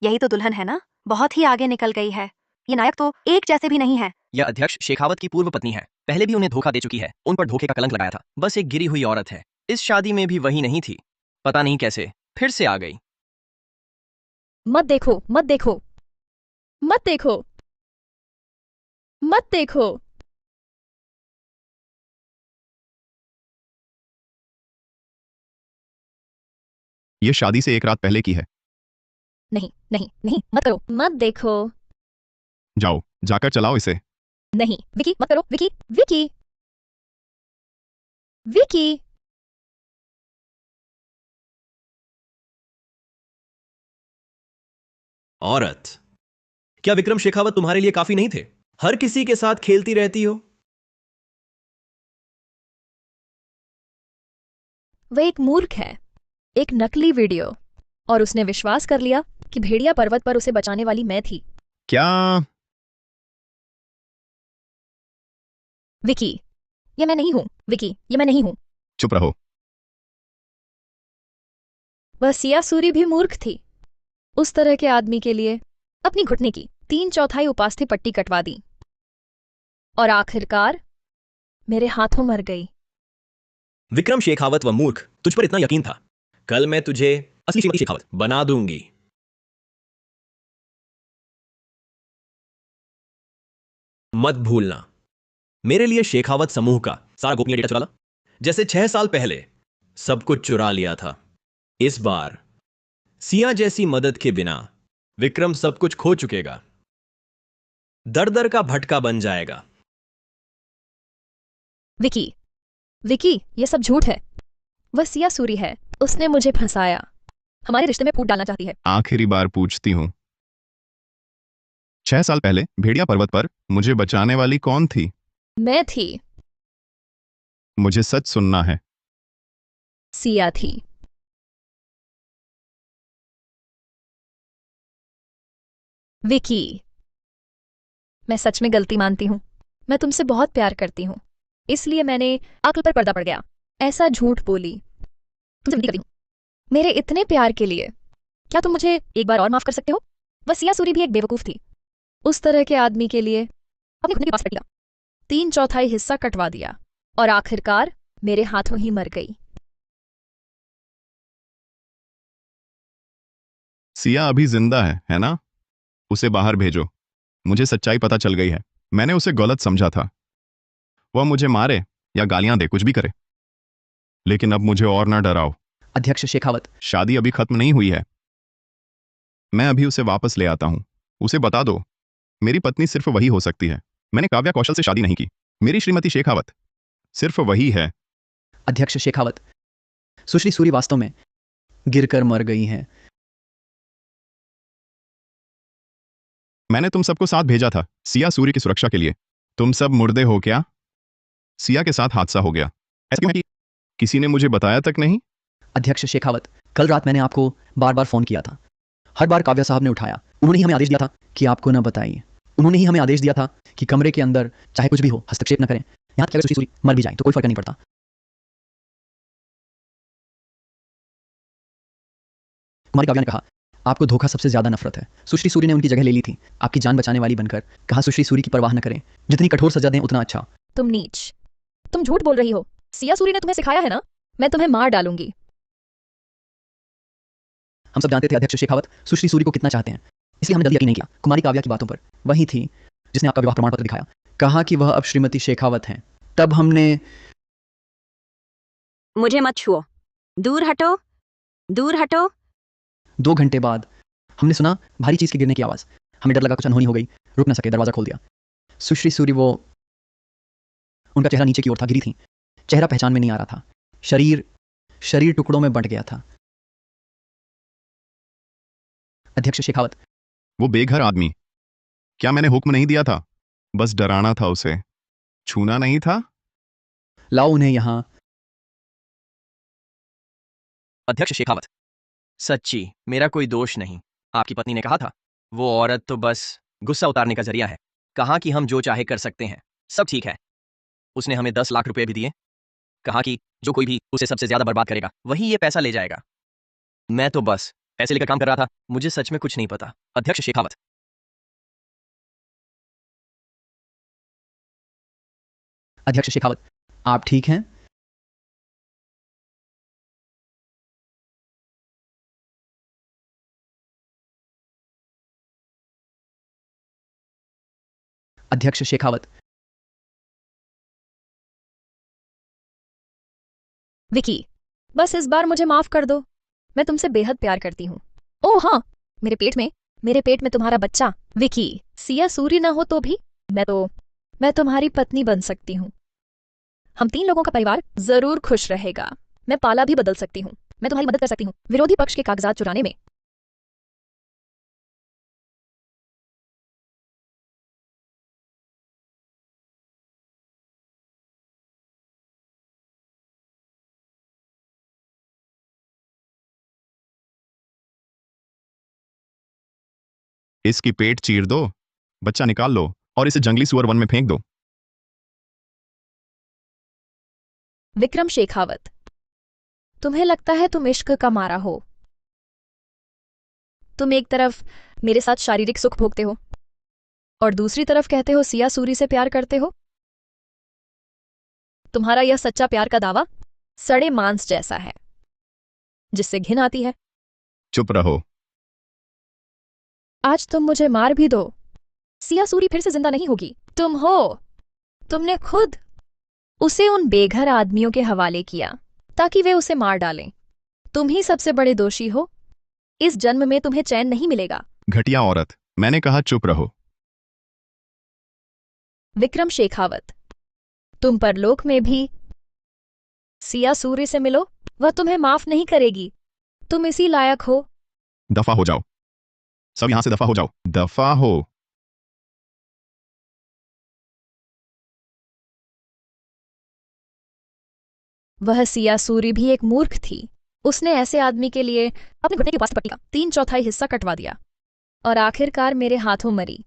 यही तो दुल्हन है ना, बहुत ही आगे निकल गई है। ये नायक तो एक जैसे भी नहीं है। यह अध्यक्ष शेखावत की पूर्व पत्नी है, पहले भी उन्हें धोखा दे चुकी है, उन पर धोखे का कलंक लगाया था। बस एक गिरी हुई औरत है। इस शादी में भी वही नहीं थी, पता नहीं कैसे फिर से आ गई। मत देखो, मत देखो, मत देखो, मत देखो। ये शादी से एक रात पहले की है। नहीं, नहीं, नहीं, मत करो, मत देखो। जाओ, जाकर चलाओ इसे। नहीं, विकी, मत करो, विकी, विकी, विकी। औरत, क्या विक्रम शेखावत तुम्हारे लिए काफी नहीं थे? हर किसी के साथ खेलती रहती हो। वह एक मूर्ख है, एक नकली वीडियो, और उसने विश्वास कर लिया कि भेड़िया पर्वत पर उसे बचाने वाली मैं थी। क्या? विकी, ये मैं नहीं हूं। विकी, ये मैं नहीं हूं। चुप रहो। वह सिया सूरी भी मूर्ख थी। उस तरह के आदमी के लिए अपनी घुटने की 3/4 उपास्थि पट्टी कटवा दी, और आखिरकार मेरे हाथों मर गई। विक्रम शेखावत व मूर्ख, तुझ पर इतना यकीन था। कल मैं तुझे असली श्रीमती शेखावत बना दूंगी। मत भूलना, मेरे लिए शेखावत समूह का सारा गोपनीय डेटा चुरा ला, जैसे 6 साल पहले सब कुछ चुरा लिया था। इस बार सिया जैसी मदद के बिना विक्रम सब कुछ खो चुकेगा, दर दर का भटका बन जाएगा। विकी, विकी, ये सब झूठ है। वह सिया सूरी है, उसने मुझे फंसाया, हमारे रिश्ते में फूट डालना चाहती है। आखिरी बार पूछती हूं, 6 साल पहले भेड़िया पर्वत पर मुझे बचाने वाली कौन थी? मैं थी। मुझे सच सुनना है। सिया थी। विकी, मैं सच में गलती मानती हूं। मैं तुमसे बहुत प्यार करती हूं, इसलिए मैंने अक्ल पर पर्दा पड़ गया, ऐसा झूठ बोली। तुमसे विनती करती हूं, मेरे इतने प्यार के लिए क्या तुम मुझे एक बार और माफ कर सकते हो? वह सिया सूरी भी एक बेवकूफ थी। उस तरह के आदमी के लिए अपने घुटने के पास पटिया 3/4 हिस्सा कटवा दिया, और आखिरकार मेरे हाथों ही मर गई। सिया अभी जिंदा है ना? उसे बाहर भेजो। मुझे सच्चाई पता चल गई है। मैंने उसे गलत समझा था। वह मुझे मारे या गालियां दे, कुछ भी करे, लेकिन अब मुझे और ना डराओ। अध्यक्ष शेखावत, शादी अभी खत्म नहीं हुई है। मैं अभी उसे वापस ले आता हूं। उसे बता दो, मेरी पत्नी सिर्फ वही हो सकती है। मैंने काव्या कौशल से शादी नहीं की। मेरी श्रीमती शेखावत सिर्फ वही है। अध्यक्ष शेखावत, सुश्री सूरी वास्तव में गिरकर मर गई हैं। मैंने तुम सबको साथ भेजा था सिया सूर्य की सुरक्षा के लिए। तुम सब मुर्दे हो क्या? सिया के साथ हादसा हो गया। ऐसा क्यों है कि किसी ने मुझे बताया तक नहीं? अध्यक्ष शेखावत, कल रात मैंने आपको बार बार फोन किया था। हर बार काव्या साहब ने उठाया। उन्होंने ही हमें आदेश दिया था कि आपको न बताइए। उन्होंने ही हमें आदेश दिया था कि कमरे के अंदर चाहे कुछ भी हो हस्तक्षेप न करें। यहाँ तक कि अगर सुश्री सूरी मर भी जाए तो कोई फर्क नहीं पड़ता। कुमारी काव्या ने कहा, आपको धोखा सबसे ज्यादा नफरत है। सुश्री सूरी ने उनकी जगह ले ली थी, आपकी जान बचाने वाली बनकर। कहा सुश्री सूरी की परवाह न करें, जितनी कठोर सजा दें उतना अच्छा। तुम नीच, तुम झूठ बोल रही हो। सिया सूरी ने तुम्हें सिखाया है ना, मैं तुम्हें मार डालूंगी। हम सब जानते थे अध्यक्ष शेखावत सुश्री सूरी को कितना चाहते हैं, इसलिए हमने जल्दी यकीन नहीं किया। कुमारी काव्या की बातों पर वही थी जिसने आपका विवाह प्रमाण पत्र दिखाया, कहा कि वह अब श्रीमती शेखावत हैं। तब हमने मुझे मत छुओ, दूर हटो, दूर हटो। 2 घंटे बाद हमने सुना भारी चीज के गिरने की आवाज। हमें डर लगा कुछ अनहोनी हो गई, रुक न सके, दरवाजा खोल दिया। सुश्री सूरी, वो उनका चेहरा नीचे की ओर था, गिरी थी। चेहरा पहचान में नहीं आ रहा था। शरीर शरीर टुकड़ों में बंट गया था। अध्यक्ष शेखावत, वो बेघर आदमी, क्या मैंने हुक्म नहीं दिया था? बस डराना था उसे, छूना नहीं था। लाओ उन्हें यहां। अध्यक्ष शेखावत, सच्ची मेरा कोई दोष नहीं। आपकी पत्नी ने कहा था, वो औरत तो बस गुस्सा उतारने का जरिया है। कहा कि हम जो चाहे कर सकते हैं, सब ठीक है। उसने हमें 10 लाख रुपए भी दिए। कहा कि जो कोई भी उसे सबसे ज्यादा बर्बाद करेगा वही ये पैसा ले जाएगा। मैं तो बस पैसे लेकर काम कर रहा था, मुझे सच में कुछ नहीं पता। अध्यक्ष शेखावत, अध्यक्ष शेखावत, आप ठीक हैं? अध्यक्ष शेखावत, विकी, बस इस बार मुझे माफ कर दो। मैं तुमसे बेहद प्यार करती हूँ। ओह हाँ, मेरे पेट में तुम्हारा बच्चा। विकी, सिया सूरी ना हो तो भी मैं तुम्हारी पत्नी बन सकती हूँ। हम 3 लोगों का परिवार जरूर खुश रहेगा। मैं पाला भी बदल सकती हूँ। मैं तुम्हारी मदद कर सकती हूँ विरोधी पक्ष के कागजात चुराने में। इसकी पेट चीर दो, बच्चा निकाल लो और इसे जंगली सुअर वन में फेंक दो। विक्रम शेखावत, तुम्हें लगता है तुम इश्क का मारा हो। तुम एक तरफ मेरे साथ शारीरिक सुख भोगते हो और दूसरी तरफ कहते हो सिया सूरी से प्यार करते हो। तुम्हारा यह सच्चा प्यार का दावा सड़े मांस जैसा है, जिससे घिन आती है। चुप रहो। आज तुम मुझे मार भी दो, सिया सूरी फिर से जिंदा नहीं होगी। तुमने खुद उसे उन बेघर आदमियों के हवाले किया ताकि वे उसे मार डालें। तुम ही सबसे बड़े दोषी हो। इस जन्म में तुम्हें चैन नहीं मिलेगा। घटिया औरत, मैंने कहा चुप रहो। विक्रम शेखावत, तुम परलोक में भी सिया सूरी से मिलो, वह तुम्हें माफ नहीं करेगी। तुम इसी लायक हो। दफा हो जाओ, सब यहां से दफा हो जाओ, दफा हो। वह सिया सूरी भी एक मूर्ख थी। उसने ऐसे आदमी के लिए अपने घुटने के पास पट्टी का 3/4 हिस्सा कटवा दिया और आखिरकार मेरे हाथों मरी।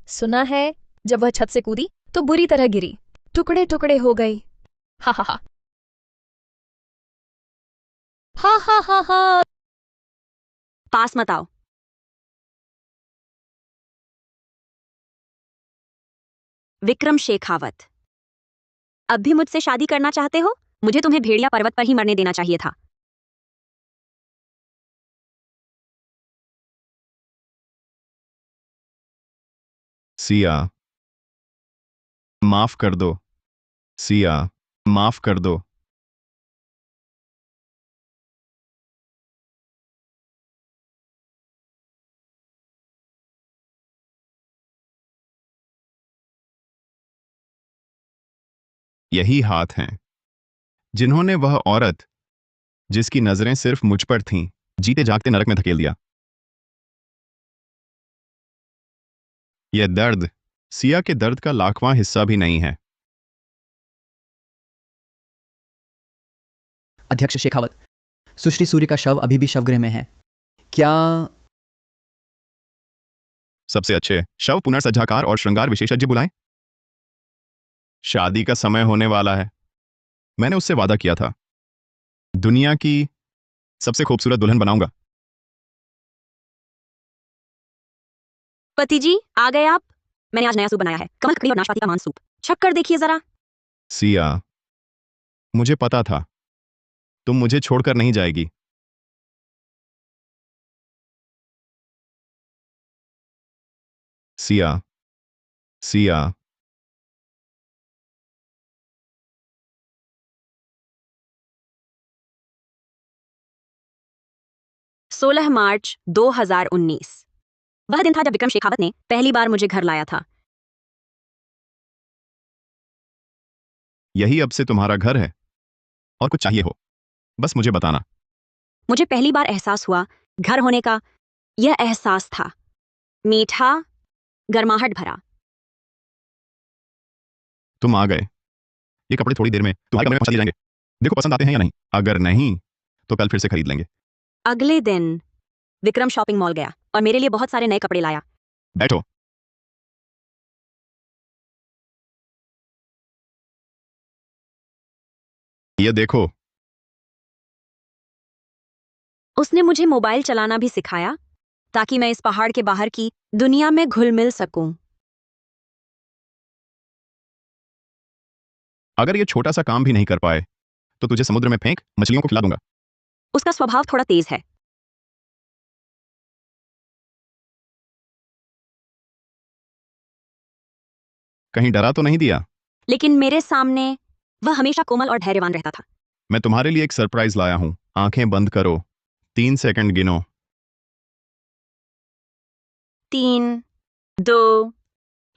सुना है जब वह छत से कूदी तो बुरी तरह गिरी, टुकड़े टुकड़े हो गई। हा हा हा हा हा हा हा। पास मत आओ। विक्रम शेखावत, अब भी मुझसे शादी करना चाहते हो? मुझे तुम्हें भेड़िया पर्वत पर ही मरने देना चाहिए था। सिया, माफ कर दो सिया, माफ कर दो। यही हाथ हैं जिन्होंने वह औरत जिसकी नजरें सिर्फ मुझ पर थीं, जीते जागते नरक में धकेल दिया। यह दर्द सिया के दर्द का लाखवां हिस्सा भी नहीं है। अध्यक्ष शेखावत, सुश्री सूर्य का शव अभी भी शवगृह में है। क्या सबसे अच्छे शव पुनर्सज्जाकार और श्रृंगार विशेषज्ञ बुलाएं। शादी का समय होने वाला है। मैंने उससे वादा किया था, दुनिया की सबसे खूबसूरत दुल्हन बनाऊंगा। पति जी, आ गए आप? मैंने आज नया सूप बनाया है, कमल ककड़ी और नाशपाती का मान सूप। छक कर देखिए जरा। सिया, मुझे पता था तुम मुझे छोड़कर नहीं जाएगी। सिया, सिया, 16 मार्च 2019 वह दिन था जब विक्रम शेखावत ने पहली बार मुझे घर लाया था। यही अब से तुम्हारा घर है। और कुछ चाहिए हो, बस मुझे बताना। मुझे पहली बार एहसास हुआ घर होने का। यह एहसास था मीठा, गर्माहट भरा। तुम आ गए। ये कपड़े थोड़ी देर में तुम्हारे कमरे में पहुंचा दिए जाएंगे। देखो पसंद आते हैं या नहीं। अगर नहीं तो कल फिर से खरीद लेंगे। अगले दिन विक्रम शॉपिंग मॉल गया और मेरे लिए बहुत सारे नए कपड़े लाया। बैठो। ये देखो। उसने मुझे मोबाइल चलाना भी सिखाया ताकि मैं इस पहाड़ के बाहर की दुनिया में घुल मिल सकूं। अगर ये छोटा सा काम भी नहीं कर पाए तो तुझे समुद्र में फेंक मछलियों को खिला दूंगा। उसका स्वभाव थोड़ा तेज है। कहीं डरा तो नहीं दिया? लेकिन मेरे सामने वह हमेशा कोमल और धैर्यवान रहता था। मैं तुम्हारे लिए एक सरप्राइज लाया हूं। आंखें बंद करो, 3 सेकंड गिनो। 3, 2,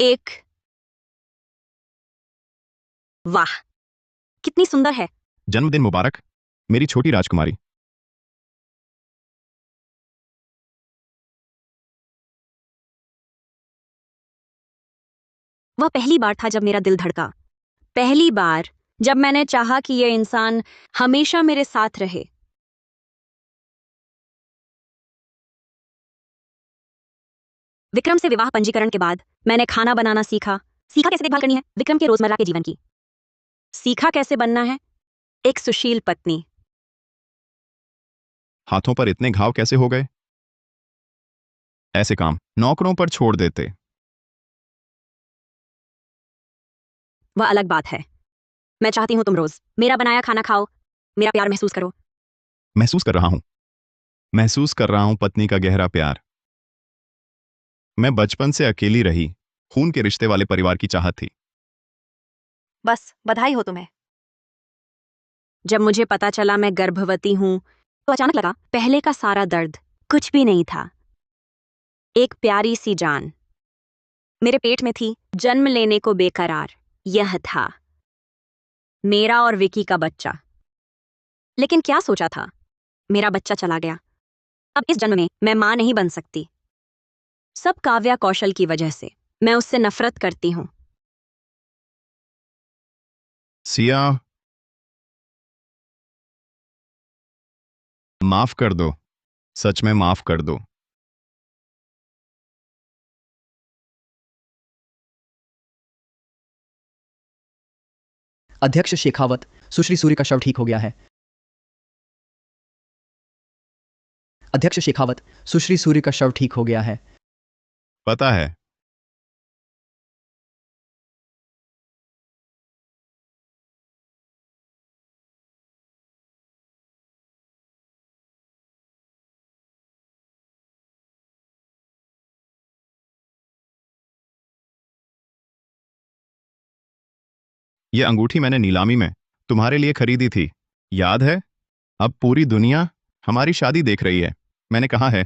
1। वाह, कितनी सुंदर है। जन्मदिन मुबारक मेरी छोटी राजकुमारी। वह पहली बार था जब मेरा दिल धड़का। पहली बार जब मैंने चाहा कि यह इंसान हमेशा मेरे साथ रहे। विक्रम से विवाह पंजीकरण के बाद मैंने खाना बनाना सीखा। सीखा कैसे देखभाल करनी है विक्रम के रोजमर्रा के जीवन की। सीखा कैसे बनना है एक सुशील पत्नी। हाथों पर इतने घाव कैसे हो गए? ऐसे काम नौकरों पर छोड़ देते। वह अलग बात है। मैं चाहती हूं तुम रोज मेरा बनाया खाना खाओ, मेरा प्यार महसूस करो। महसूस कर रहा हूं। महसूस कर रहा हूं पत्नी का गहरा प्यार। मैं बचपन से अकेली रही। खून के रिश्ते वाले परिवार की चाहत थी। बस बधाई हो तुम्हें। जब मुझे पता चला मैं गर्भवती हूं तो अचानक लगा पहले का सारा दर्द कुछ भी नहीं था। एक प्यारी सी जान मेरे पेट में थी, जन्म लेने को बेकरार। यह था मेरा और विकी का बच्चा। लेकिन क्या सोचा था, मेरा बच्चा चला गया। अब इस जन्म में मैं मां नहीं बन सकती। सब काव्या कौशल की वजह से। मैं उससे नफरत करती हूं। सिया, माफ कर दो। सच में माफ कर दो। अध्यक्ष शेखावत, सुश्री सूर्य का शव ठीक हो गया है। अध्यक्ष शेखावत, सुश्री सूर्य का शव ठीक हो गया है। पता है। ये अंगूठी मैंने नीलामी में तुम्हारे लिए खरीदी थी, याद है? अब पूरी दुनिया हमारी शादी देख रही है। मैंने कहा है,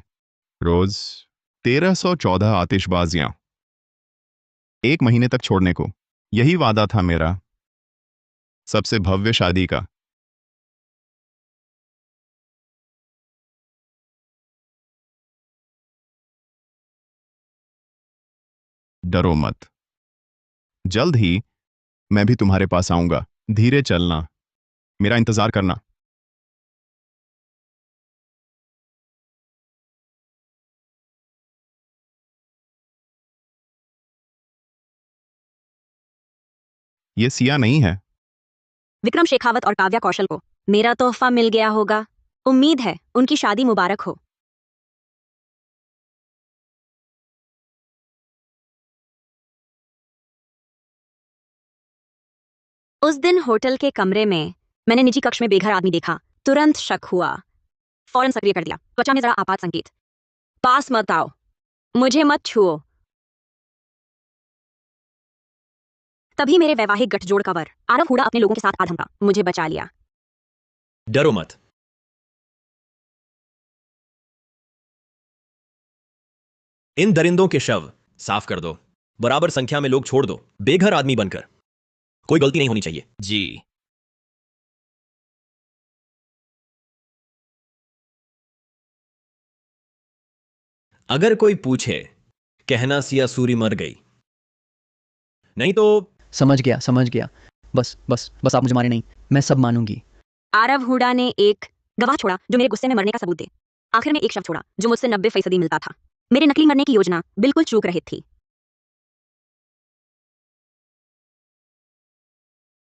रोज 1314 आतिशबाजियां 1 महीने तक छोड़ने को। यही वादा था मेरा सबसे भव्य शादी का। डरो मत, जल्द ही मैं भी तुम्हारे पास आऊंगा। धीरे चलना, मेरा इंतजार करना। ये सिया नहीं है। विक्रम शेखावत और काव्या कौशल को मेरा तोहफा मिल गया होगा। उम्मीद है उनकी शादी मुबारक हो। उस दिन होटल के कमरे में मैंने निजी कक्ष में बेघर आदमी देखा। तुरंत शक हुआ, फौरन सक्रिय कर दिया। त्वचा में जरा आपात संकेत। पास मत आओ, मुझे मत छुओ। तभी मेरे वैवाहिक गठजोड़ का वर आरव हुडा अपने लोगों के साथ आ धमका, मुझे बचा लिया। डरो मत। इन दरिंदों के शव साफ कर दो। बराबर संख्या में लोग छोड़ दो, बेघर आदमी बनकर। कोई गलती नहीं होनी चाहिए। जी। अगर कोई पूछे, कहना सिया सूरी मर गई, नहीं तो समझ गया, समझ गया। बस बस बस, आप मुझे मारे नहीं, मैं सब मानूंगी। आरव हुडा ने एक गवाह छोड़ा जो मेरे गुस्से में मरने का सबूत दे। आखिर में एक शव छोड़ा जो मुझसे 90% मिलता था। मेरे नकली मरने की योजना बिल्कुल चूक रही थी।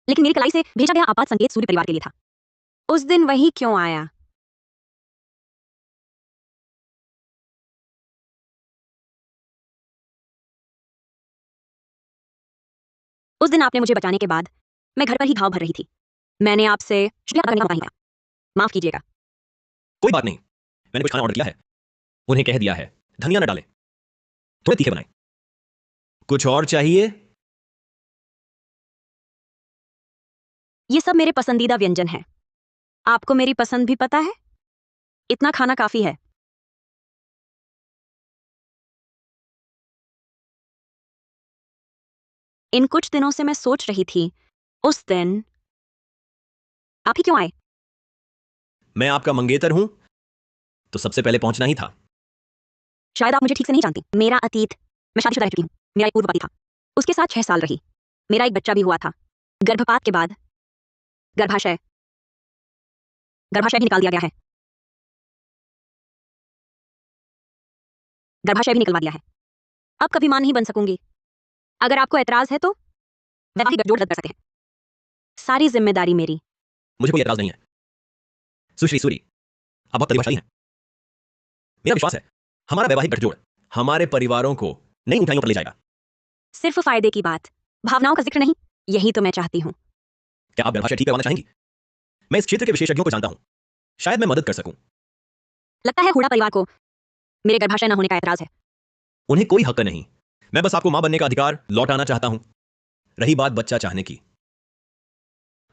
लेकिन मेरी कलाई से भेजा गया आपात संकेत सूर्य परिवार के लिए था। उस दिन वही क्यों आया? उस दिन आपने मुझे बचाने के बाद मैं घर पर ही घाव भर रही थी। मैंने आपसे शुक्रिया अदा करने का मौका नहीं पाया। माफ कीजिएगा। कोई बात नहीं, मैंने कुछ खाना ऑर्डर किया है, उन्हें कह दिया है धनिया न डालें, थोड़े तीखे बनाएं। कुछ और चाहिए? ये सब मेरे पसंदीदा व्यंजन हैं। आपको मेरी पसंद भी पता है। इतना खाना काफी है। इन कुछ दिनों से मैं सोच रही थी, उस दिन आप ही क्यों आए? मैं आपका मंगेतर हूं, तो सबसे पहले पहुंचना ही था। शायद आप मुझे ठीक से नहीं जानती। मेरा अतीत, मैं शादीशुदा रह चुकी हूँ। मेरा एक पूर्व पति था, उसके साथ 6 साल रही। मेरा एक बच्चा भी हुआ था। गर्भपात के बाद गर्भाशय गर्भाशय भी निकाल दिया गया है। गर्भाशय भी निकलवा दिया है। अब कभी मां नहीं बन सकूंगी। अगर आपको एतराज है तो वैवाहिक गठजोड़ रद्द कर सकते हैं। सारी जिम्मेदारी मेरी। मुझे कोई एतराज नहीं है। सुश्री सूरी, आप बहुत प्रतिभाशाली हैं। मेरा विश्वास है हमारा वैवाहिक गठजोड़ हमारे परिवारों को नई ऊंचाइयों पर ले जाएगा। सिर्फ फायदे की बात, भावनाओं का जिक्र नहीं। यही तो मैं चाहती हूँ। क्या आप गर्भाशय ठीक करवाना चाहेंगी? मैं इस क्षेत्र के विशेषज्ञों को जानता हूं, शायद मैं मदद कर सकूं। लगता है हुडा परिवार को मेरे गर्भाशय न होने का एतराज है। उन्हें कोई हक नहीं। मैं बस आपको मां बनने का अधिकार लौटाना चाहता हूं। रही बात बच्चा चाहने की,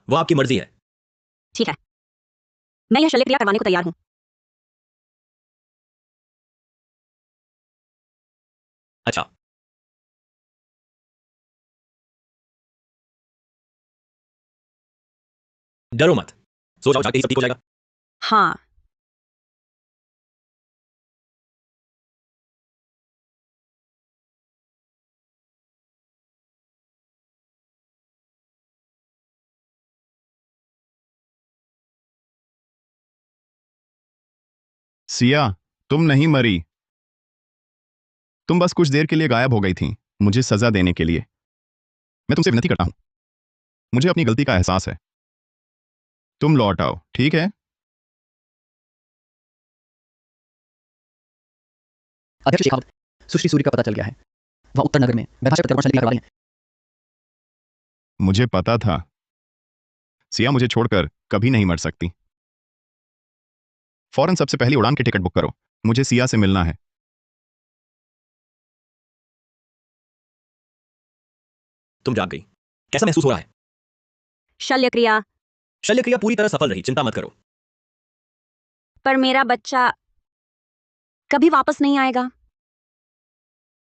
वो आपकी मर्जी है। ठीक है, मैं यह शल्यक्रिया करवाने को तैयार हूं। अच्छा, डरो मत, सो जाओ, जाके ही सब ठीक हो जाएगा। हाँ, सिया, तुम नहीं मरी। तुम बस कुछ देर के लिए गायब हो गई थी, मुझे सजा देने के लिए। मैं तुमसे विनती करता हूं, मुझे अपनी गलती का एहसास है। तुम लौट आओ, ठीक है? अध्यक्ष शेखावत, सुश्री सूरी का पता चल गया है। वह उत्तर नगर में गर्भाशय प्रत्यारोपण शल्यक्रिया करवा रही हैं। मुझे पता था। सिया मुझे छोड़कर कभी नहीं मर सकती। फौरन सबसे पहली उड़ान की टिकट बुक करो, मुझे सिया से मिलना है। तुम जाग गई, कैसा महसूस हो रहा है? शल्यक्रिया। शल्यक्रिया पूरी तरह सफल रही, चिंता मत करो। पर मेरा बच्चा कभी वापस नहीं आएगा।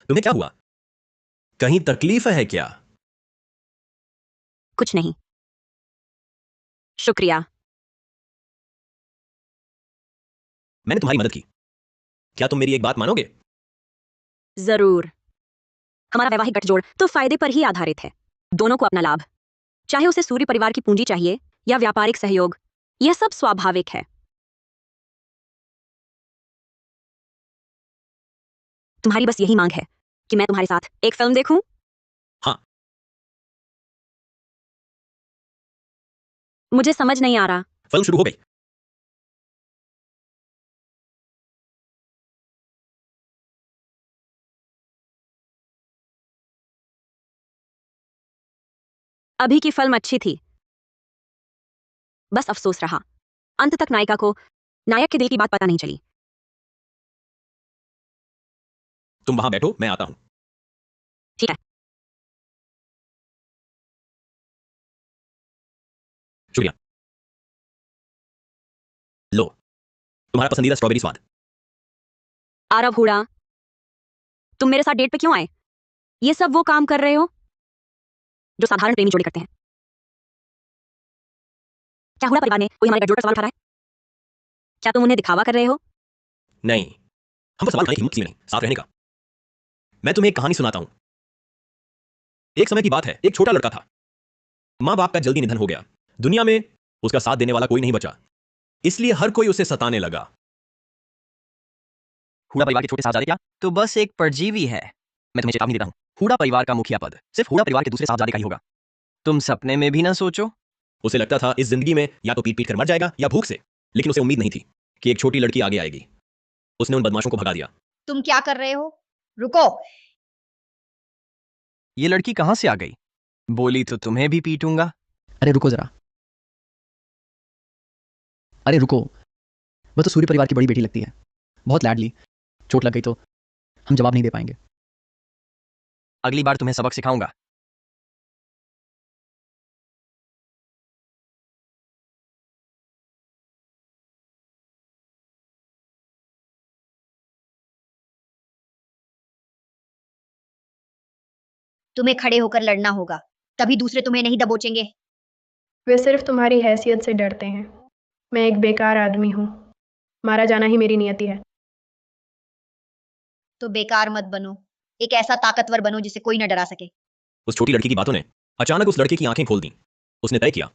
तुम्हें क्या हुआ? कहीं तकलीफ है क्या? कुछ नहीं। शुक्रिया। मैंने तुम्हारी मदद की। क्या तुम मेरी एक बात मानोगे? जरूर। हमारा वैवाहिक गठजोड़ तो फायदे पर ही आधारित है। दोनों को अपना लाभ, चाहे उसे सूर्य परिवार की पूंजी चाहिए या व्यापारिक सहयोग, यह सब स्वाभाविक है। तुम्हारी बस यही मांग है कि मैं तुम्हारे साथ एक फिल्म देखूं? हाँ। मुझे समझ नहीं आ रहा। फिल्म शुरू हो गई। अभी की फिल्म अच्छी थी, बस अफसोस रहा अंत तक नायिका को नायक के दिल की बात पता नहीं चली। तुम वहां बैठो, मैं आता हूं। ठीक है। शुक्रिया। लो, तुम्हारा पसंदीदा स्ट्रॉबेरी स्वाद। आरव हुड़ा, तुम मेरे साथ डेट पे क्यों आए? ये सब वो काम कर रहे हो जो साधारण प्रेमी जोड़े करते हैं। क्या हुड़ा परिवार ने कोई हमारे गठजोड़ पर सवाल उठा रहा है? क्या तुम उन्हें दिखावा कर रहे हो? नहीं, हम पर सवाल उठाने की हिम्मत किसी में नहीं, साथ रहने का। मैं तुम्हें एक कहानी सुनाता हूं। एक समय की बात है, एक छोटा लड़का था। मां बाप का जल्दी निधन हो गया। दुनिया में उसका साथ देने वाला कोई नहीं बचा, इसलिए हर कोई उसे सताने लगा। हुडा परिवार के छोटे साहबजादे क्या? तो बस एक परजीवी है। मैं तुम्हें चेतावनी देता हूं, हुडा परिवार का मुखिया पद सिर्फ हुडा परिवार के दूसरे साहबजादे का ही होगा। तुम सपने में भी ना सोचो। उसे लगता था इस जिंदगी में या तो पीट पीट कर मर जाएगा या भूख से, लेकिन उसे उम्मीद नहीं थी कि एक छोटी लड़की आगे आएगी। उसने उन बदमाशों को भगा दिया। तुम क्या कर रहे हो? रुको। ये लड़की कहां से आ गई? बोली तो तुम्हें भी पीटूंगा। अरे रुको जरा। अरे रुको, वह तो सूर्य परिवार की बड़ी बेटी लगती है, बहुत लाडली। चोट लग गई तो हम जवाब नहीं दे पाएंगे। अगली बार तुम्हें सबक सिखाऊंगा। तुम्हें खड़े होकर लड़ना होगा, तभी दूसरे तुम्हें नहीं दबोचेंगे। वे सिर्फ तुम्हारी हैसियत से डरते हैं। मैं एक बेकार आदमी हूँ, मारा जाना ही मेरी नियति है। तो बेकार मत बनो, एक ऐसा ताकतवर बनो जिसे कोई न डरा सके। उस छोटी लड़की की बातों ने अचानक उस लड़के की आंखें खोल दी। उसने तय किया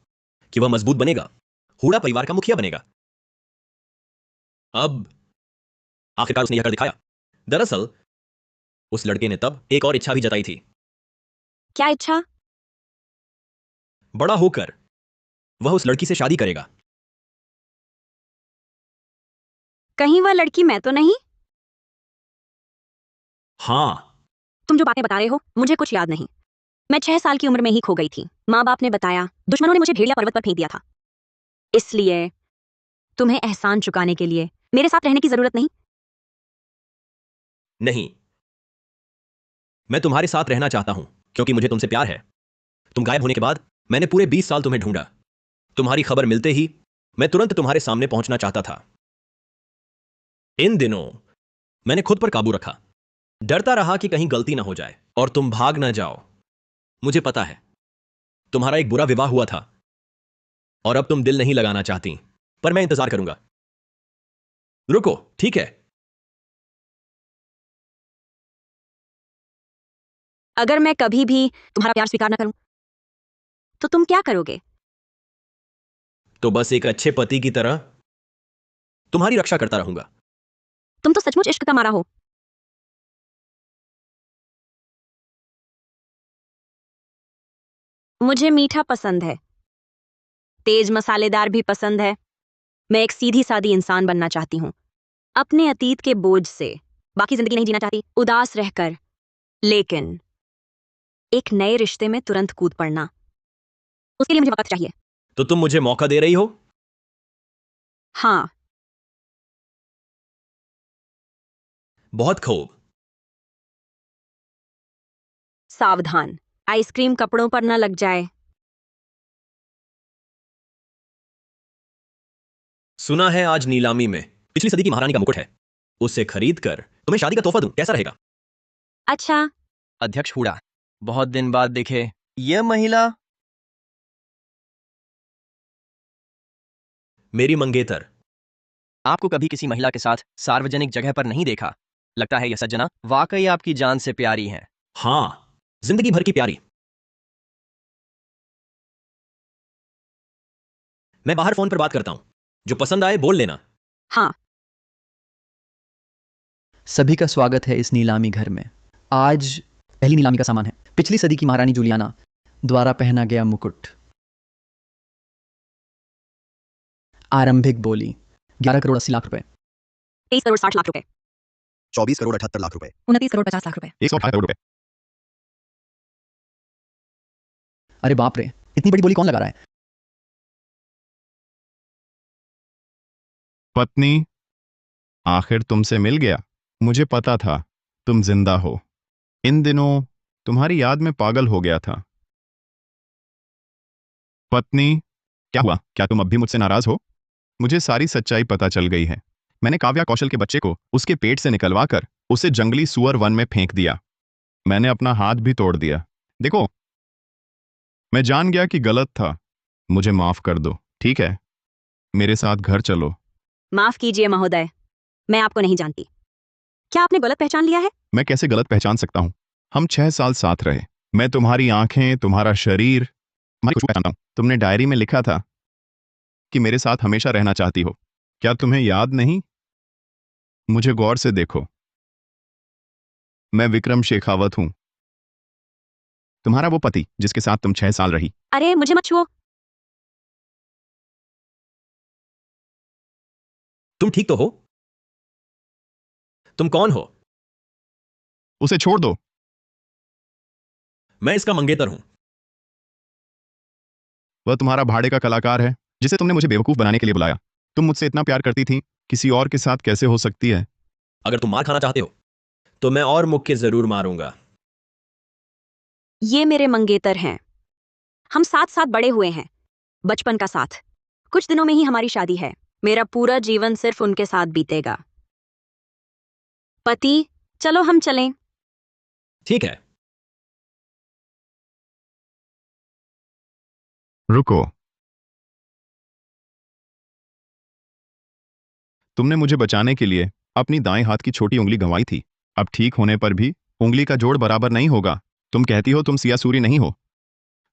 कि वह मजबूत बनेगा, हुडा परिवार का मुखिया बनेगा। अब आखिरकार उसने यह कर दिखाया। दरअसल उस लड़के ने तब एक और इच्छा भी जताई थी। क्या इच्छा? बड़ा होकर वह उस लड़की से शादी करेगा। कहीं वह लड़की मैं तो नहीं? हाँ। तुम जो बातें बता रहे हो मुझे कुछ याद नहीं। मैं 6 साल की उम्र में ही खो गई थी। माँ बाप ने बताया दुश्मनों ने मुझे भेड़िया पर्वत पर फेंक दिया था। इसलिए तुम्हें एहसान चुकाने के लिए मेरे साथ रहने की जरूरत नहीं। नहीं, मैं तुम्हारे साथ रहना चाहता हूं क्योंकि मुझे तुमसे प्यार है। तुम गायब होने के बाद मैंने पूरे 20 साल तुम्हें ढूंढा। तुम्हारी खबर मिलते ही मैं तुरंत तुम्हारे सामने पहुंचना चाहता था। इन दिनों मैंने खुद पर काबू रखा, डरता रहा कि कहीं गलती ना हो जाए और तुम भाग ना जाओ। मुझे पता है तुम्हारा एक बुरा विवाह हुआ था और अब तुम दिल नहीं लगाना चाहती, पर मैं इंतजार करूंगा। रुको, ठीक है? अगर मैं कभी भी तुम्हारा प्यार स्वीकार न करूं तो तुम क्या करोगे? तो बस एक अच्छे पति की तरह तुम्हारी रक्षा करता रहूंगा। तुम तो सचमुच इश्क का मारा हो। मुझे मीठा पसंद है, तेज मसालेदार भी पसंद है। मैं एक सीधी सादी इंसान बनना चाहती हूँ, अपने अतीत के बोझ से बाकी जिंदगी नहीं जीना चाहती उदास रहकर, लेकिन एक नए रिश्ते में तुरंत कूद पड़ना, उसके लिए मुझे वक्त चाहिए। तो तुम मुझे मौका दे रही हो? हाँ। बहुत खूब। सावधान, आइसक्रीम कपड़ों पर न लग जाए। सुना है आज नीलामी में पिछली सदी की महारानी का मुकुट है, उसे खरीद कर तुम्हें शादी का तोहफा दूं, कैसा रहेगा? अच्छा, अध्यक्ष हुडा, बहुत दिन बाद देखे यह महिला। मेरी मंगेतर। आपको कभी किसी महिला के साथ सार्वजनिक जगह पर नहीं देखा। लगता है यह सज्जना वाकई आपकी जान से प्यारी है। हाँ, जिंदगी भर की प्यारी। मैं बाहर फोन पर बात करता हूं, जो पसंद आए बोल लेना। हाँ। सभी का स्वागत है इस नीलामी घर में। आज पहली नीलामी का सामान है पिछली सदी की महारानी जूलियाना द्वारा पहना गया मुकुट। आरंभिक बोली 11 करोड़ 80 लाख रुपए। 23 करोड़ 60 लाख रुपए। 24 करोड़ 78 लाख रुपए। 29 करोड़ 50 लाख रुपए। 108 करोड़ रुपए। अरे बाप रे, इतनी बड़ी बोली कौन लगा रहा है? पत्नी, आखिर तुमसे मिल गया। मुझे पता था तुम जिंदा हो। इन दिनों तुम्हारी याद में पागल हो गया था। पत्नी, क्या हुआ? क्या तुम अब भी मुझसे नाराज हो? मुझे सारी सच्चाई पता चल गई है। मैंने काव्या कौशल के बच्चे को उसके पेट से निकलवा कर उसे जंगली सुअर वन में फेंक दिया। मैंने अपना हाथ भी तोड़ दिया। देखो, मैं जान गया कि गलत था। मुझे माफ कर दो, ठीक है? मेरे साथ घर चलो। माफ कीजिए महोदय, मैं आपको नहीं जानती। क्या आपने गलत पहचान लिया है? मैं कैसे गलत पहचान सकता हूं? हम 6 साल साथ रहे। मैं तुम्हारी आंखें, तुम्हारा शरीर, तुम्हारी खुशबू पहचानता हूं। तुमने डायरी में लिखा था कि मेरे साथ हमेशा रहना चाहती हो। क्या तुम्हें याद नहीं? मुझे गौर से देखो। मैं विक्रम शेखावत हूं, तुम्हारा वो पति जिसके साथ तुम 6 साल रही। अरे मुझे मत छुओ। तुम ठीक तो हो? तुम कौन हो? उसे छोड़ दो। मैं इसका मंगेतर हूं। वह तुम्हारा भाड़े का कलाकार है जिसे तुमने मुझे बेवकूफ बनाने के लिए बुलाया। तुम मुझसे इतना प्यार करती थी, किसी और के साथ कैसे हो सकती है? अगर तुम मार खाना चाहते हो तो मैं और मुक्के जरूर मारूंगा। ये मेरे मंगेतर हैं। हम साथ साथ बड़े हुए हैं, बचपन का साथ। कुछ दिनों में ही हमारी शादी है। मेरा पूरा जीवन सिर्फ उनके साथ बीतेगा। पति, चलो हम चलें। ठीक है। रुको, तुमने मुझे बचाने के लिए अपनी दाएं हाथ की छोटी उंगली गंवाई थी। अब ठीक होने पर भी उंगली का जोड़ बराबर नहीं होगा। तुम कहती हो तुम सिया सूरी नहीं हो,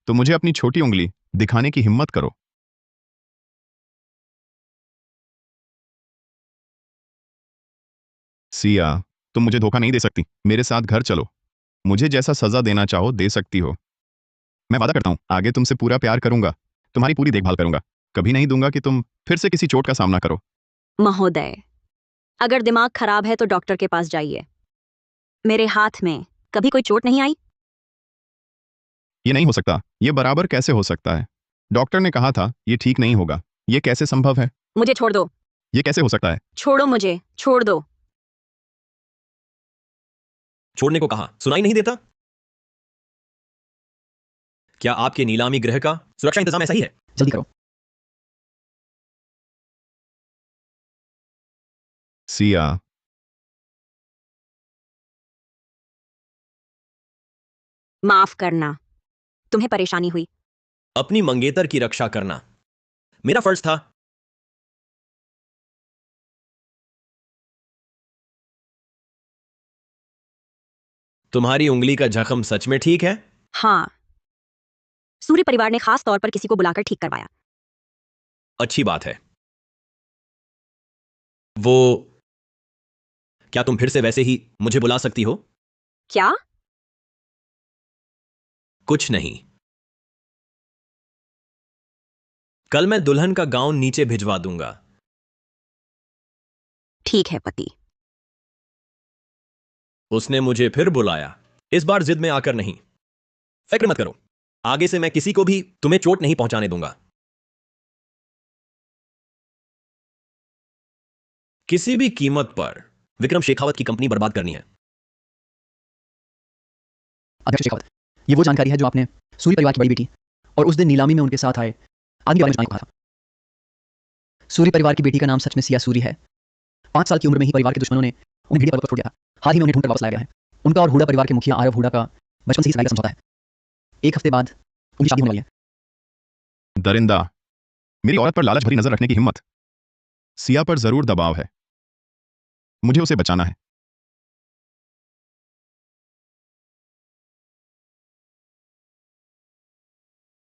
तो मुझे अपनी छोटी उंगली दिखाने की हिम्मत करो। सिया, तुम मुझे धोखा नहीं दे सकती। मेरे साथ घर चलो। मुझे जैसा सजा देना चाहो दे सकती हो। मैं वादा करता हूं आगे तुमसे पूरा प्यार करूंगा, तुम्हारी पूरी देखभाल करूंगा। कभी नहीं दूंगा कि तुम फिर से किसी चोट का सामना करो। महोदय, अगर दिमाग खराब है तो डॉक्टर के पास जाइए। मेरे हाथ में कभी कोई चोट नहीं आई। ये नहीं हो सकता। ये बराबर कैसे हो सकता है? डॉक्टर ने कहा था ये ठीक नहीं होगा। ये कैसे संभव है? मुझे छोड़ दो। ये कैसे हो सकता है? छोड़ो मुझे, छोड़ दो। छोड़ने को कहा, सुनाई नहीं देता? क्या आपके नीलामी गृह का सुरक्षा इंतजाम ऐसा ही है? जल्दी करो। सिया, माफ करना, तुम्हें परेशानी हुई। अपनी मंगेतर की रक्षा करना मेरा फर्ज था। तुम्हारी उंगली का जख्म सच में ठीक है? हाँ, सूर्य परिवार ने खास तौर पर किसी को बुलाकर ठीक करवाया। अच्छी बात है। वो क्या तुम फिर से वैसे ही मुझे बुला सकती हो? क्या? कुछ नहीं। कल मैं दुल्हन का गाउन नीचे भिजवा दूंगा। ठीक है पति। उसने मुझे फिर बुलाया, इस बार जिद में आकर नहीं। फिक्र मत करो, आगे से मैं किसी को भी तुम्हें चोट नहीं पहुंचाने दूंगा। किसी भी कीमत पर विक्रम शेखावत की कंपनी बर्बाद करनी है। अध्यक्ष शेखावत, ये वो जानकारी है जो आपने सूर्य परिवार की बड़ी बेटी और उस दिन नीलामी में उनके साथ आए आदमी के बारे में जानने को कहा था। सूरी परिवार की बेटी का नाम सच में सिया सूरी है। 5 साल की उम्र में ही परिवार के दुश्मनों ने उन्हें भेड़िया पर्वत पर छोड़ दिया था। हाल ही में उन्हें ढूंढकर वापस लाया गया है। उनका और हुडा परिवार के मुखिया आरव हुडा का बचपन से ही सगाई का समझौता है। 1 हफ्ते बाद उनकी शादी होने वाली है। दरिंदा, मेरी औरत पर लालच भरी नजर रखने की हिम्मत। सिया पर जरूर दबाव है। मुझे उसे बचाना है।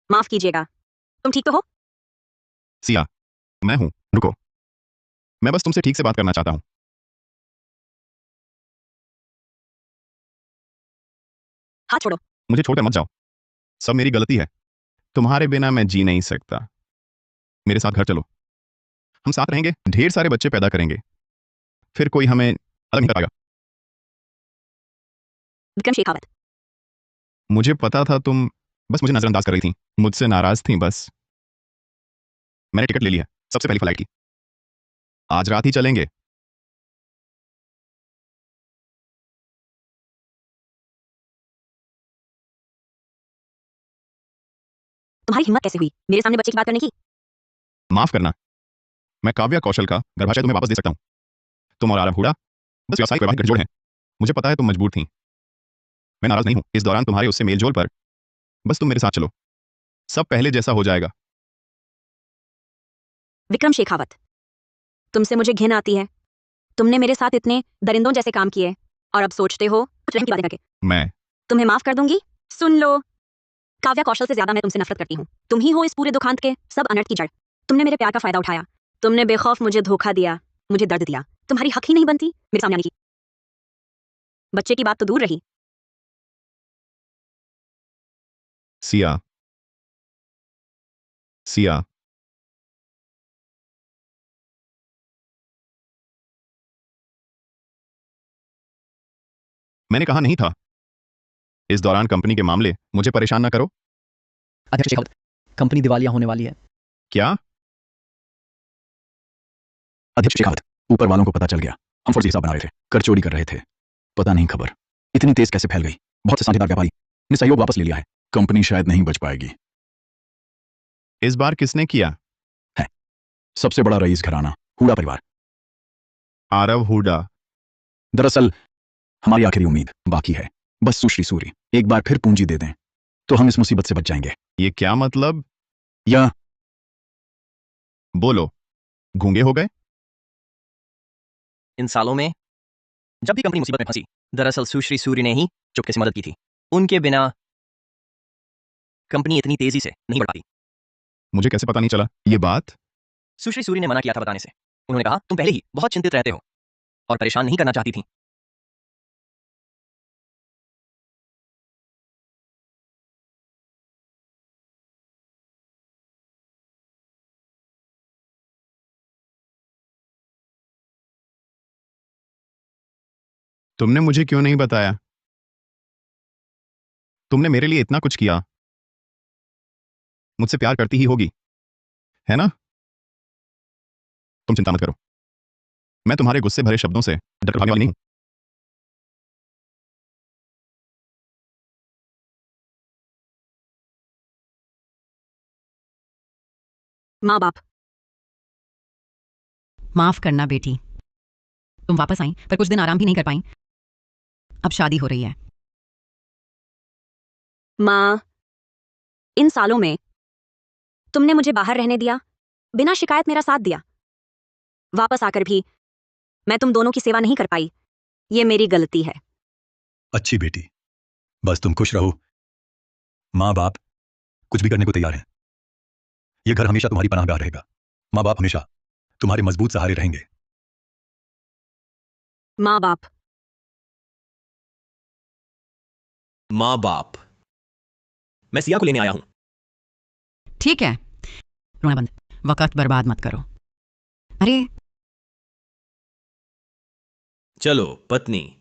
माफ कीजिएगा, तुम ठीक तो हो? सिया, मैं हूं, रुको। मैं बस तुमसे ठीक से बात करना चाहता हूं। हाथ छोड़ो। मुझे छोड़कर मत जाओ। सब मेरी गलती है। तुम्हारे बिना मैं जी नहीं सकता। मेरे साथ घर चलो। हम साथ रहेंगे, ढेर सारे बच्चे पैदा करेंगे। फिर कोई हमें अलग नहीं कर पाएगा। विक्रम शेखावत। मुझे पता था तुम बस मुझे नजरअंदाज कर रही थी, मुझसे नाराज थी बस। मैंने टिकट ले लिया, सबसे पहली फ्लाइट की। आज रात ही चलेंगे। तुम्हारी हिम्मत कैसे हुई मेरे सामने बच्चे की बात करने की? माफ करना, मैं काव्या कौशल का गर्भाशय तुम्हें वापस दे सकता हूं। तुम और आरव हुडा बस व्यावसायिक वैवाहिक गठजोड़ हैं। मुझे पता है तुम मजबूर थी। मैं नाराज नहीं हूं। इस दौरान तुम्हारे उससे मेलजोल पर बस तुम मेरे साथ चलो, सब पहले जैसा हो जाएगा। विक्रम शेखावत, तुमसे मुझे घिन आती है। तुमने मेरे साथ इतने दरिंदों जैसे काम किए और अब सोचते हो कुछ रहम की बातें करके मैं तुम्हें माफ कर दूंगी। सुन लो, काव्या कौशल से ज्यादा मैं तुमसे नफरत करती हूँ। तुम ही हो इस पूरे दुखांत के सब अनर्थ की जड़। तुमने मेरे प्यार का फायदा उठाया। तुमने बेखौफ मुझे धोखा दिया, मुझे दर्द दिया। तुम्हारी हक ही नहीं बनती मेरे सामने आने की। बच्चे की बात तो दूर रही। सिया, सिया, मैंने कहा नहीं था। इस दौरान कंपनी के मामले मुझे परेशान ना करो। अध्यक्ष शेखावत, कंपनी दिवालिया होने वाली है। क्या? अध्यक्ष शेखावत, ऊपर वालों को पता चल गया। हम फर्जी हिसाब बना रहे थे, कर चोरी कर रहे थे। पता नहीं खबर इतनी तेज कैसे फैल गई। बहुत से साझेदार व्यापारी ने सहयोग वापस ले लिया है। कंपनी शायद नहीं बच पाएगी। इस बार किसने किया? है सबसे बड़ा रईस घराना, हुडा परिवार। आरव हुडा। दरअसल हमारी आखिरी उम्मीद बाकी है। बस सुश्री सूरी एक बार फिर पूंजी दे दें तो हम इस मुसीबत से बच जाएंगे। ये क्या मतलब? या बोलो, गूंगे हो गए? इन सालों में जब भी कंपनी मुसीबत में फंसी, दरअसल सुश्री सूरी ने ही चुपके से मदद की थी। उनके बिना कंपनी इतनी तेजी से नहीं बढ़ पाती। मुझे कैसे पता नहीं चला ये बात? सुश्री सूरी ने मना किया था बताने से। उन्होंने कहा तुम पहले ही बहुत चिंतित रहते हो और परेशान नहीं करना चाहती थी। तुमने मुझे क्यों नहीं बताया? तुमने मेरे लिए इतना कुछ किया। मुझसे प्यार करती ही होगी, है ना? तुम चिंता मत करो। मैं तुम्हारे गुस्से भरे शब्दों से डर भागने वाली नहीं हूं। माँ बाप। माफ करना बेटी, तुम वापस आई पर कुछ दिन आराम भी नहीं कर पाई। अब शादी हो रही है। माँ, इन सालों में तुमने मुझे बाहर रहने दिया, बिना शिकायत मेरा साथ दिया। वापस आकर भी मैं तुम दोनों की सेवा नहीं कर पाई। ये मेरी गलती है। अच्छी बेटी, बस तुम खुश रहो। माँ बाप कुछ भी करने को तैयार हैं। ये घर हमेशा तुम्हारी पनाहगाह रहेगा। माँ बाप हमेशा तुम्हारे मजबूत सहारे रहेंगे। माँ बाप। माँ बाप। मैं सिया को लेने आया हूं। ठीक है, रोना बंद, वक्त बर्बाद मत करो। अरे चलो पत्नी।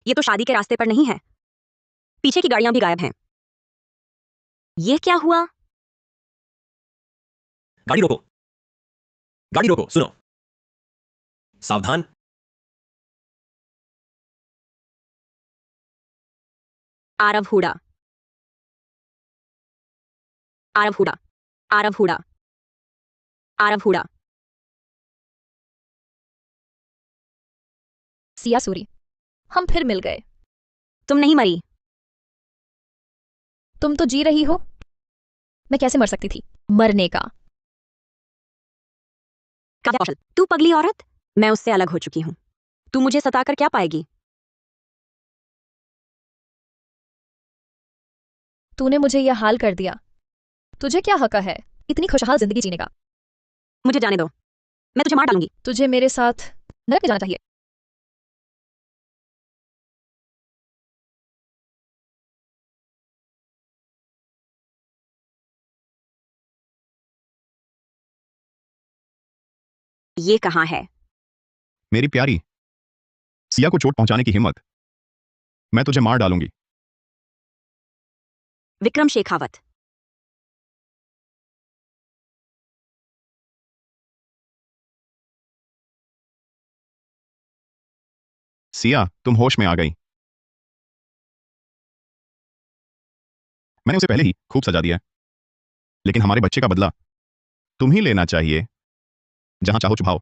ये तो शादी के रास्ते पर नहीं है। पीछे की गाड़ियां भी गायब हैं। ये क्या हुआ? गाड़ी रोको, गाड़ी रोको, सुनो। सावधान। आरव हुडा, आरव हुडा, आरव हुडा, आरव हुडा। सिया सूरी, हम फिर मिल गए। तुम नहीं मरी। तुम तो जी रही हो। मैं कैसे मर सकती थी? मरने का। काव्या कौशल, तू पगली औरत, मैं उससे अलग हो चुकी हूं। तू मुझे सताकर क्या पाएगी? तूने मुझे यह हाल कर दिया। तुझे क्या हक है इतनी खुशहाल जिंदगी जीने का? मुझे जाने दो, मैं तुझे मार डालूंगी। तुझे मेरे साथ नरक में जाना चाहिए। ये कहां है? मेरी प्यारी, सिया को चोट पहुंचाने की हिम्मत, मैं तुझे मार डालूंगी। विक्रम शेखावत। सिया, तुम होश में आ गई। मैंने उसे पहले ही खूब सजा दिया है, लेकिन हमारे बच्चे का बदला तुम ही लेना चाहिए। जहां चाहो चुभाओ,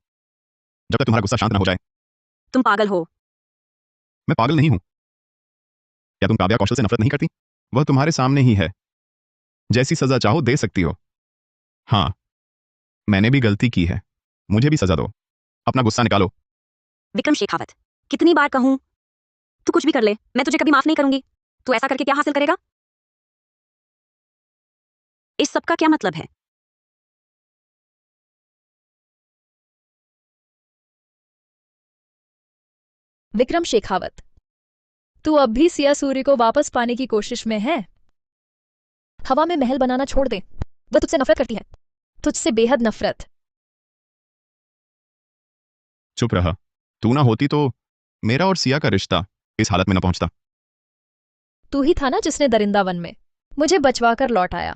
जब तक तुम्हारा गुस्सा शांत ना हो जाए। तुम पागल हो। मैं पागल नहीं हूं। क्या तुम काव्या कौशल से नफरत नहीं करती? वह तुम्हारे सामने ही है। जैसी सजा चाहो दे सकती हो। हाँ, मैंने भी गलती की है, मुझे भी सजा दो। अपना गुस्सा निकालो। विक्रम शेखावत, कितनी बार कहूं? तू कुछ भी कर ले, मैं तुझे कभी माफ नहीं करूंगी। तू ऐसा करके क्या हासिल करेगा? इस सब का क्या मतलब है? विक्रम शेखावत, तू अब भी सिया सूरी को वापस पाने की कोशिश में है। हवा में महल बनाना छोड़ दे। वह तुझसे नफरत करती है, तुझसे बेहद नफरत। चुप रहा। तू ना होती तो मेरा और सिया का रिश्ता इस हालत में न पहुंचता। तू ही था ना जिसने दरिंदा वन में मुझे बचवा कर लौट आया।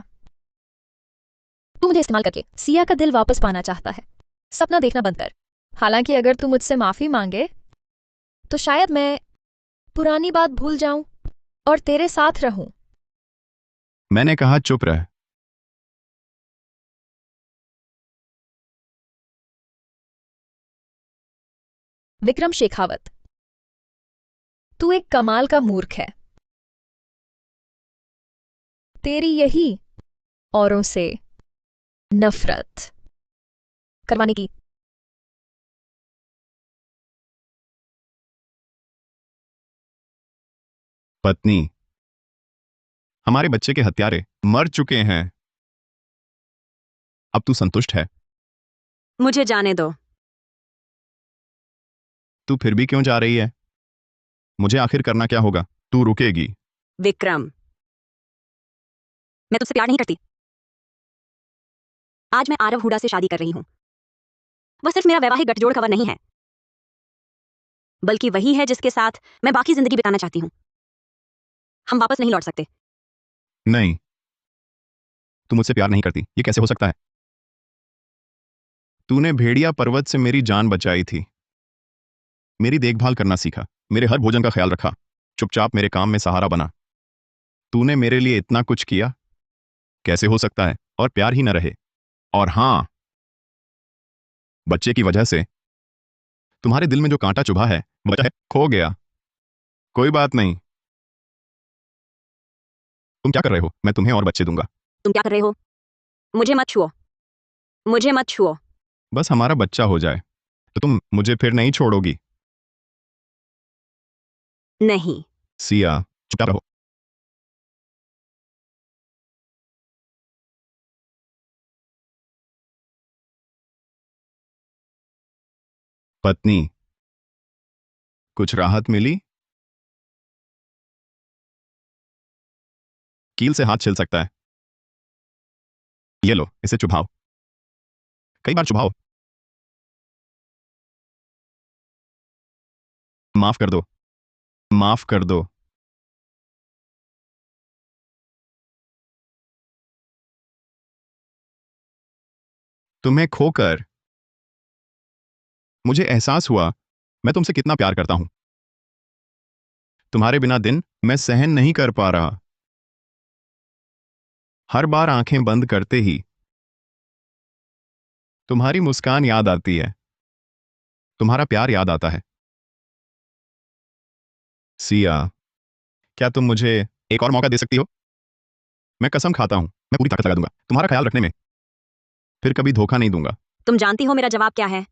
तू मुझे इस्तेमाल करके सिया का दिल वापस पाना चाहता है। सपना देखना बंद कर। हालांकि अगर तू मुझसे माफी मांगे तो शायद मैं पुरानी बात भूल जाऊं और तेरे साथ रहूं। मैंने कहा चुप रह। विक्रम शेखावत, तू एक कमाल का मूर्ख है। तेरी यही औरों से नफरत करवाने की पत्नी, हमारे बच्चे के हत्यारे मर चुके हैं। अब तू संतुष्ट है? मुझे जाने दो। तू फिर भी क्यों जा रही है? मुझे आखिर करना क्या होगा? तू रुकेगी? विक्रम, मैं तुझसे प्यार नहीं करती। आज मैं आरव हुडा से शादी कर रही हूं। वह सिर्फ मेरा वैवाहिक गठजोड़ खबर नहीं है, बल्कि वही है जिसके साथ मैं बाकी जिंदगी बिताना चाहती हूं। हम वापस नहीं लौट सकते। नहीं, तू मुझसे प्यार नहीं करती, ये कैसे हो सकता है? तूने भेड़िया पर्वत से मेरी जान बचाई थी, मेरी देखभाल करना सीखा, मेरे हर भोजन का ख्याल रखा, चुपचाप मेरे काम में सहारा बना। तूने मेरे लिए इतना कुछ किया, कैसे हो सकता है और प्यार ही न रहे? और हां, बच्चे की वजह से तुम्हारे दिल में जो कांटा चुभा है, वजह है खो गया। कोई बात नहीं। तुम क्या कर रहे हो? मैं तुम्हें और बच्चे दूंगा। तुम क्या कर रहे हो? मुझे मत छुओ, मुझे मत छुओ। बस हमारा बच्चा हो जाए तो तुम मुझे फिर नहीं छोड़ोगी। नहीं। सिया, चुप रहो। पत्नी, कुछ राहत मिली? कील से हाथ छिल सकता है। ये लो, इसे चुभाओ, कई बार चुभाओ। माफ कर दो, माफ कर दो। तुम्हें खोकर मुझे एहसास हुआ मैं तुमसे कितना प्यार करता हूं। तुम्हारे बिना दिन मैं सहन नहीं कर पा रहा। हर बार आंखें बंद करते ही तुम्हारी मुस्कान याद आती है, तुम्हारा प्यार याद आता है। सिया, क्या तुम मुझे एक और मौका दे सकती हो? मैं कसम खाता हूं, मैं पूरी ताकत लगा दूंगा तुम्हारा ख्याल रखने में, फिर कभी धोखा नहीं दूंगा। तुम जानती हो मेरा जवाब क्या है?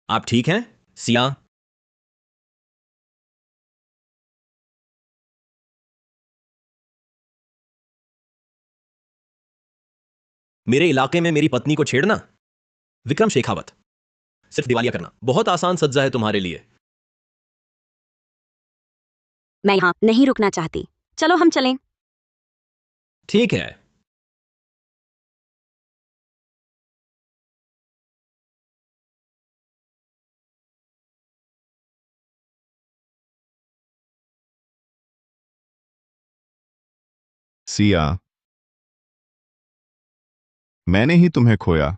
आप ठीक हैं सिया? मेरे इलाके में मेरी पत्नी को छेड़ना, विक्रम शेखावत। सिर्फ दिवालिया करना बहुत आसान सज्जा है तुम्हारे लिए। मैं यहाँ नहीं रुकना चाहती, चलो हम चलें। ठीक है। सिया, मैंने ही तुम्हें खोया।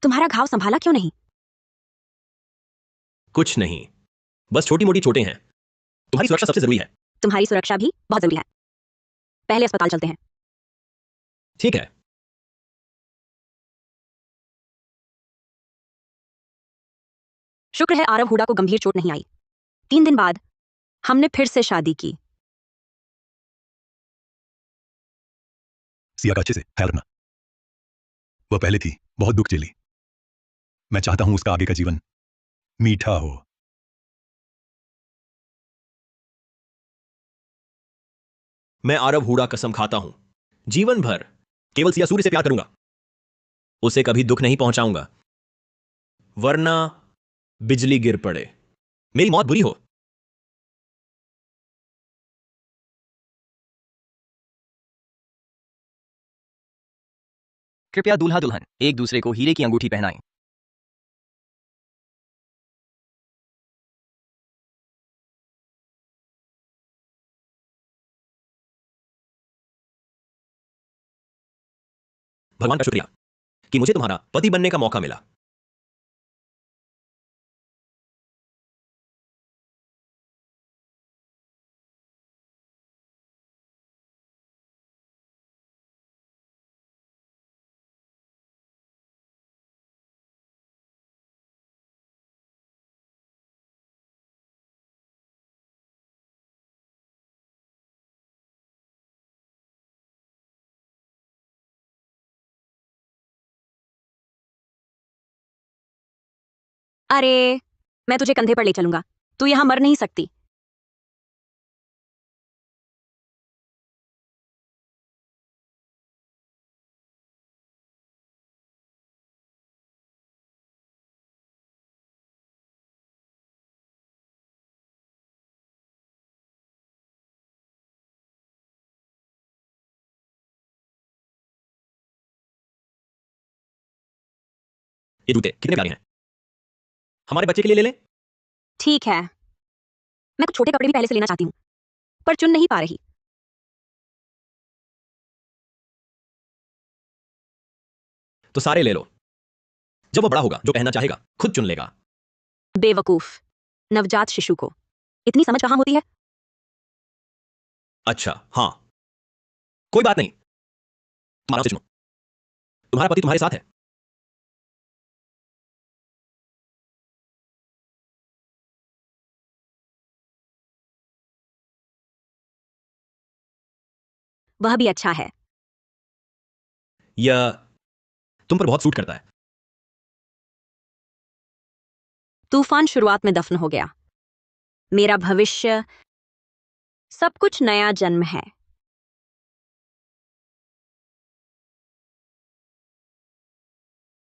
तुम्हारा घाव संभाला क्यों नहीं? कुछ नहीं, बस छोटी मोटी चोटें हैं। तुम्हारी सुरक्षा सबसे जरूरी है। तुम्हारी सुरक्षा भी बहुत जरूरी है। पहले अस्पताल चलते हैं। ठीक है। शुक्र है आरव हुडा को गंभीर चोट नहीं आई। 3 दिन बाद हमने फिर से शादी की। सिया का अच्छे से ख्याल रखना। वह पहले थी, बहुत दुख झेली। मैं चाहता हूं उसका आगे का जीवन मीठा हो। मैं आरव हुडा कसम खाता हूं, जीवन भर केवल सिया सूर्य से प्यार करूंगा। उसे कभी दुख नहीं पहुंचाऊंगा, वरना बिजली गिर पड़े, मेरी मौत बुरी हो। कृपया दूल्हा दुल्हन एक दूसरे को हीरे की अंगूठी पहनाएं। भगवान का शुक्रिया कि मुझे तुम्हारा पति बनने का मौका मिला। अरे, मैं तुझे कंधे पर ले चलूंगा, तू यहां मर नहीं सकती। ये जूते कितने प्यारे हैं, हमारे बच्चे के लिए ले लें। ठीक है, मैं कुछ छोटे कपड़े भी पहले से लेना चाहती हूँ, पर चुन नहीं पा रही। तो सारे ले लो, जब वो बड़ा होगा जो पहनना चाहेगा खुद चुन लेगा। बेवकूफ, नवजात शिशु को इतनी समझ कहां होती है? अच्छा हाँ, कोई बात नहीं, तुम आराम से चुनो, तुम्हारा पति तुम्हारे साथ है। वह भी अच्छा है। यह तुम पर बहुत सूट करता है। तूफान शुरुआत में दफन हो गया। मेरा भविष्य, सब कुछ नया जन्म है।